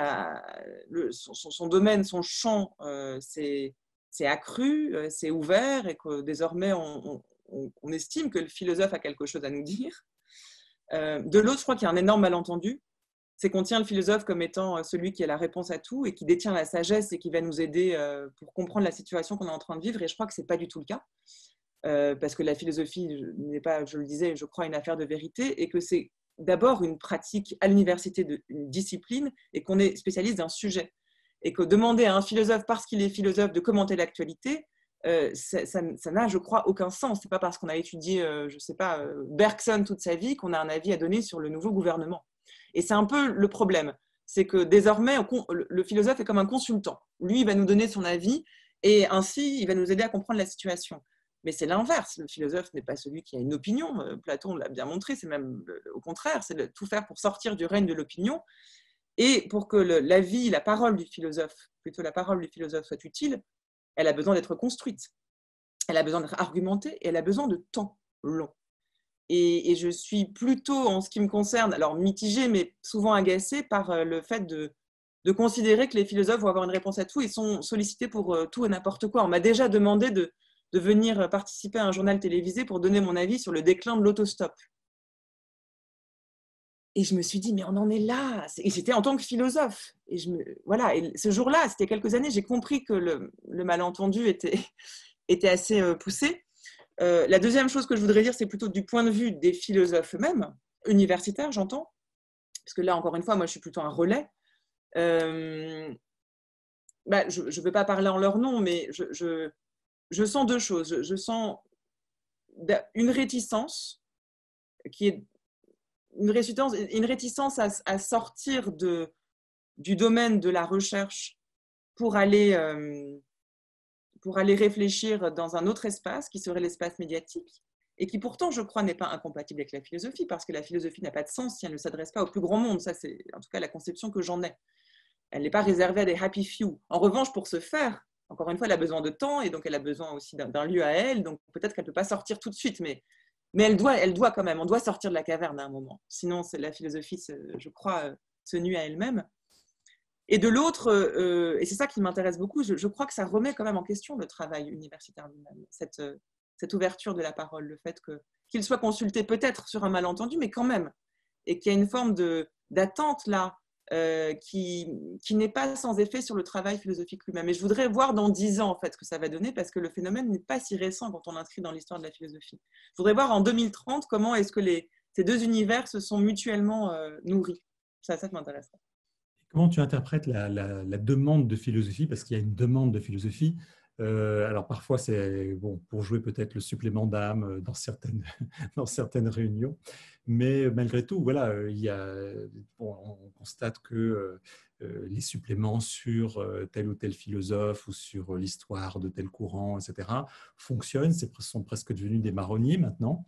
son domaine, son champ s'est accru, s'est ouvert et que désormais on estime que le philosophe a quelque chose à nous dire. De l'autre, je crois qu'il y a un énorme malentendu, c'est qu'on tient le philosophe comme étant celui qui a la réponse à tout et qui détient la sagesse et qui va nous aider pour comprendre la situation qu'on est en train de vivre. Et je crois que ce n'est pas du tout le cas, parce que la philosophie n'est pas, je le disais, je crois, une affaire de vérité et que c'est d'abord une pratique à l'université d'une discipline et qu'on est spécialiste d'un sujet. Et que demander à un philosophe, parce qu'il est philosophe, de commenter l'actualité, ça n'a, je crois, aucun sens. Ce n'est pas parce qu'on a étudié, je ne sais pas, Bergson toute sa vie qu'on a un avis à donner sur le nouveau gouvernement. Et c'est un peu le problème, c'est que désormais, le philosophe est comme un consultant. Lui, il va nous donner son avis et ainsi, il va nous aider à comprendre la situation. Mais c'est l'inverse. Le philosophe n'est pas celui qui a une opinion. Platon l'a bien montré, c'est même au contraire, c'est de tout faire pour sortir du règne de l'opinion et pour que l'avis, la parole du philosophe, plutôt la parole du philosophe soit utile, elle a besoin d'être construite, elle a besoin d'être argumentée et elle a besoin de temps long. Et je suis plutôt, en ce qui me concerne, alors mitigée, mais souvent agacée par le fait de considérer que les philosophes vont avoir une réponse à tout et sont sollicités pour tout et n'importe quoi. On m'a déjà demandé de venir participer à un journal télévisé pour donner mon avis sur le déclin de l'autostop. Et je me suis dit, mais on en est là. Et c'était en tant que philosophe. Et voilà. Et ce jour-là, c'était quelques années, j'ai compris que le malentendu était assez poussé. La deuxième chose que je voudrais dire, c'est plutôt du point de vue des philosophes eux-mêmes, universitaires, j'entends, parce que là, encore une fois, moi, je suis plutôt un relais. Je ne vais pas parler en leur nom, mais je sens deux choses. Je sens une réticence qui est une réticence à sortir du domaine de la recherche pour aller réfléchir dans un autre espace qui serait l'espace médiatique et qui pourtant, je crois, n'est pas incompatible avec la philosophie parce que la philosophie n'a pas de sens si elle ne s'adresse pas au plus grand monde. Ça, c'est en tout cas la conception que j'en ai. Elle n'est pas réservée à des happy few. En revanche, pour ce faire, encore une fois, elle a besoin de temps et donc elle a besoin aussi d'un lieu à elle. Donc peut-être qu'elle ne peut pas sortir tout de suite, mais Mais elle doit quand même, on doit sortir de la caverne à un moment. Sinon, la philosophie, je crois, se nuit à elle-même. Et de l'autre, et c'est ça qui m'intéresse beaucoup, je crois que ça remet quand même en question le travail universitaire lui-même, cette ouverture de la parole, le fait qu'il soit consulté peut-être sur un malentendu, mais quand même, et qu'il y a une forme d'attente là, qui n'est pas sans effet sur le travail philosophique lui-même. Et je voudrais voir dans 10 ans en fait, ce que ça va donner, parce que le phénomène n'est pas si récent quand on l'inscrit dans l'histoire de la philosophie. Je voudrais voir en 2030 comment est-ce que ces deux univers se sont mutuellement nourris. Ça m'intéresse. Comment tu interprètes la demande de philosophie? Parce qu'il y a une demande de philosophie. Alors parfois, c'est bon, pour jouer peut-être le supplément d'âme dans certaines réunions. Mais malgré tout, voilà, on constate que les suppléments sur tel ou tel philosophe ou sur l'histoire de tel courant, etc., fonctionnent. Sont presque devenus des marronniers maintenant.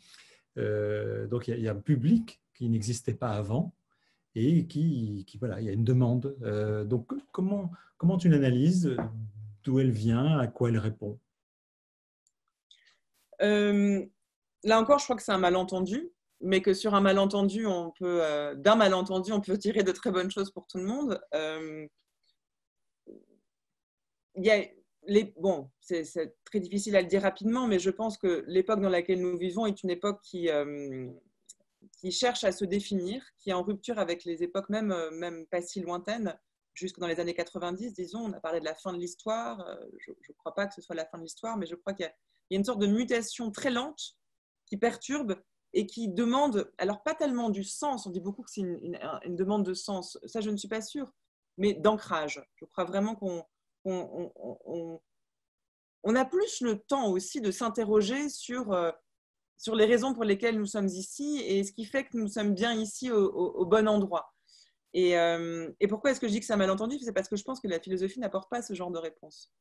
Donc il y a un public qui n'existait pas avant. Et voilà, il y a une demande. Donc, comment tu l'analyses? D'où elle vient? À quoi elle répond? Là encore, je crois que c'est un malentendu, mais que sur un malentendu, d'un malentendu, on peut tirer de très bonnes choses pour tout le monde. Bon, c'est très difficile à le dire rapidement, mais je pense que l'époque dans laquelle nous vivons est une époque qui cherche à se définir, qui est en rupture avec les époques même pas si lointaines, jusque dans les années 90, disons. On a parlé de la fin de l'histoire. Je ne crois pas que ce soit la fin de l'histoire, mais je crois qu'il y a une sorte de mutation très lente qui perturbe et qui demande, alors pas tellement du sens, on dit beaucoup que c'est une demande de sens, ça je ne suis pas sûre, mais d'ancrage. Je crois vraiment qu'on a plus le temps aussi de s'interroger sur les raisons pour lesquelles nous sommes ici et ce qui fait que nous sommes bien ici au bon endroit. Et pourquoi est-ce que je dis que c'est un malentendu? C'est parce que je pense que la philosophie n'apporte pas ce genre de réponse.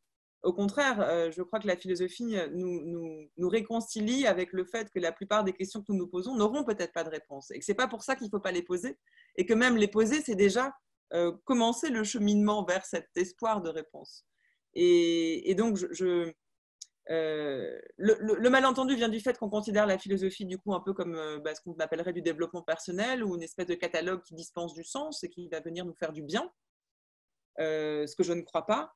Au contraire, je crois que la philosophie nous réconcilie avec le fait que la plupart des questions que nous nous posons n'auront peut-être pas de réponse et que ce n'est pas pour ça qu'il ne faut pas les poser et que même les poser, c'est déjà commencer le cheminement vers cet espoir de réponse. Et donc, le malentendu vient du fait qu'on considère la philosophie du coup un peu comme ce qu'on appellerait du développement personnel ou une espèce de catalogue qui dispense du sens et qui va venir nous faire du bien, ce que je ne crois pas.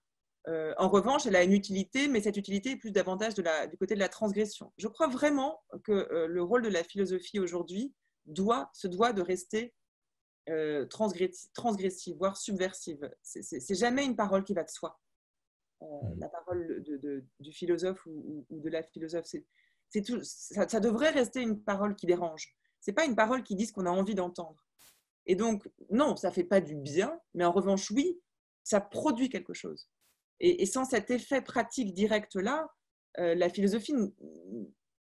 En revanche, elle a une utilité, mais cette utilité est plus davantage du côté de la transgression. Je crois vraiment que le rôle de la philosophie aujourd'hui se doit de rester transgressive, voire subversive. C'est jamais une parole qui va de soi. La parole du philosophe ou de la philosophe, ça devrait rester une parole qui dérange. Ce n'est pas une parole qui dit ce qu'on a envie d'entendre. Et donc, non, ça ne fait pas du bien, mais en revanche, oui, ça produit quelque chose. Et sans cet effet pratique direct-là, la philosophie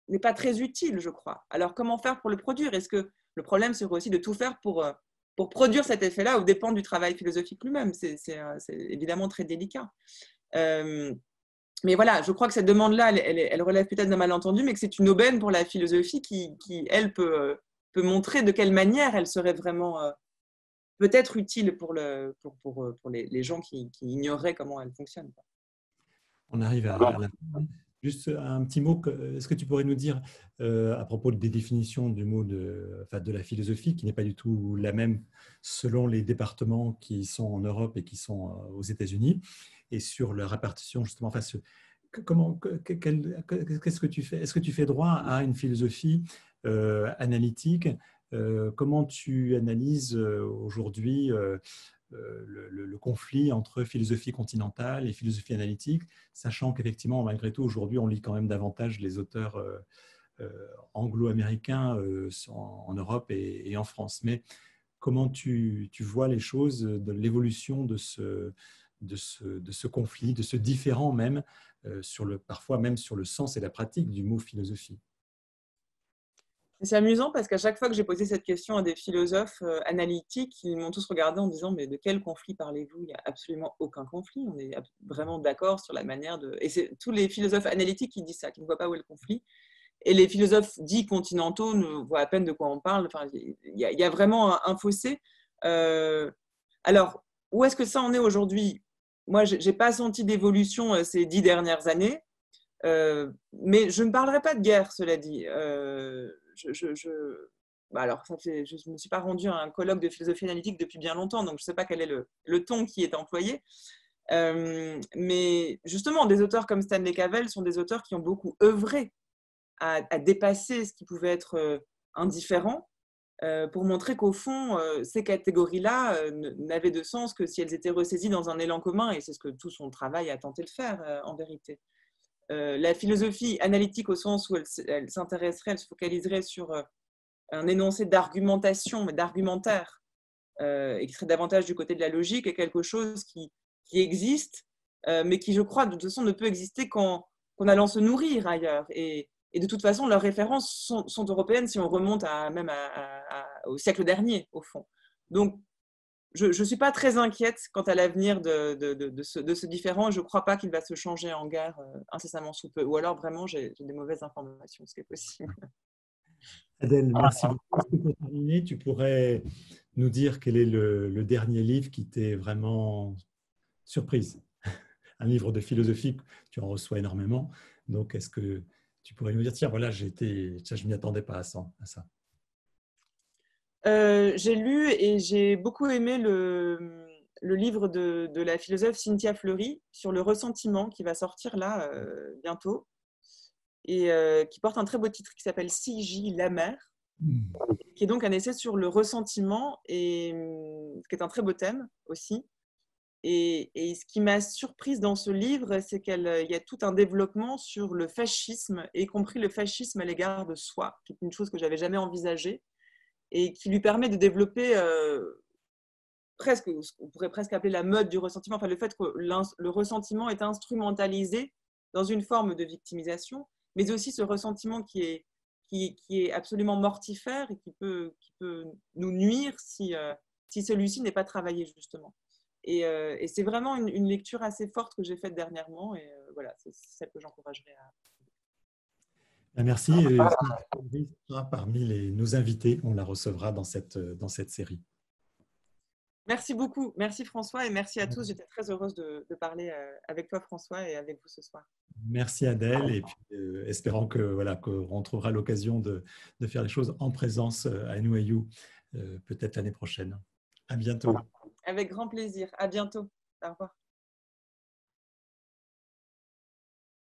n'est pas très utile, je crois. Alors, comment faire pour le produire? Est-ce que le problème serait aussi de tout faire pour produire cet effet-là au dépend du travail philosophique lui-même? C'est évidemment très délicat. Mais voilà, je crois que cette demande-là, elle relève peut-être d'un malentendu, mais que c'est une aubaine pour la philosophie qui elle, peut montrer de quelle manière elle serait vraiment peut-être utile pour les gens qui ignoreraient comment elle fonctionne. On arrive à la fin. Juste un petit mot, est-ce que tu pourrais nous dire à propos des définitions du mot de la philosophie, qui n'est pas du tout la même selon les départements qui sont en Europe et qui sont aux États-Unis, et sur la répartition justement, qu'est-ce que tu fais? Est-ce que tu fais droit à une philosophie analytique? Comment tu analyses aujourd'hui le conflit entre philosophie continentale et philosophie analytique, sachant qu'effectivement, malgré tout, aujourd'hui, on lit quand même davantage les auteurs anglo-américains en Europe et en France. Mais comment tu vois les choses de l'évolution de ce conflit, de ce différend même, parfois même sur le sens et la pratique du mot philosophie? C'est amusant parce qu'à chaque fois que j'ai posé cette question à des philosophes analytiques, ils m'ont tous regardé en disant « Mais de quel conflit parlez-vous » Il n'y a absolument aucun conflit. On est vraiment d'accord sur la manière de… Et c'est tous les philosophes analytiques qui disent ça, qui ne voient pas où est le conflit. Et les philosophes dits continentaux ne voient à peine de quoi on parle. Enfin, il y a vraiment un fossé. Alors, où est-ce que ça en est aujourd'hui? Moi, je n'ai pas senti d'évolution ces 10 dernières années. Mais je ne parlerai pas de guerre, cela dit. alors, je ne me suis pas rendue à un colloque de philosophie analytique depuis bien longtemps, donc je ne sais pas quel est le ton qui est employé. Mais justement, des auteurs comme Stanley Cavell sont des auteurs qui ont beaucoup œuvré à dépasser ce qui pouvait être indifférent, pour montrer qu'au fond, ces catégories-là n'avaient de sens que si elles étaient ressaisies dans un élan commun, et c'est ce que tout son travail a tenté de faire en vérité. La philosophie analytique, au sens où elle s'intéresserait, elle se focaliserait sur un énoncé d'argumentation, mais d'argumentaire, et qui serait davantage du côté de la logique, est quelque chose qui existe, mais qui, je crois, de toute façon, ne peut exister qu'en allant se nourrir ailleurs. Et de toute façon, leurs références sont européennes si on remonte même au siècle dernier, au fond. Donc, je ne suis pas très inquiète quant à l'avenir de ce différent. Je ne crois pas qu'il va se changer en guerre incessamment sous peu. Ou alors, vraiment, j'ai des mauvaises informations, ce qui est possible. Adèle, merci beaucoup. Pour terminer, tu pourrais nous dire quel est le dernier livre qui t'est vraiment surprise? Un livre de philosophie, tu en reçois énormément. Donc, est-ce que tu pourrais nous dire, tiens, voilà, je ne m'y attendais pas à ça. J'ai lu et j'ai beaucoup aimé le livre de la philosophe Cynthia Fleury sur le ressentiment qui va sortir là bientôt et qui porte un très beau titre qui s'appelle Si la mer, qui est donc un essai sur le ressentiment et qui est un très beau thème aussi. Et ce qui m'a surprise dans ce livre, c'est qu'il y a tout un développement sur le fascisme, y compris le fascisme à l'égard de soi, qui est une chose que je n'avais jamais envisagée, et qui lui permet de développer presque, on pourrait presque appeler la mode du ressentiment, enfin le fait que le ressentiment est instrumentalisé dans une forme de victimisation, mais aussi ce ressentiment qui est absolument mortifère et qui peut nous nuire si celui-ci n'est pas travaillé justement. Et c'est vraiment une lecture assez forte que j'ai faite dernièrement, et voilà, c'est celle que j'encouragerais à... Merci. Parmi nos invités, on la recevra dans cette série. Merci beaucoup. Merci François et merci à tous. J'étais très heureuse de parler avec toi François et avec vous ce soir. Merci Adèle, et puis espérant qu'on trouvera l'occasion de faire les choses en présence à NYU peut-être l'année prochaine. À bientôt. Avec grand plaisir. À bientôt. Au revoir.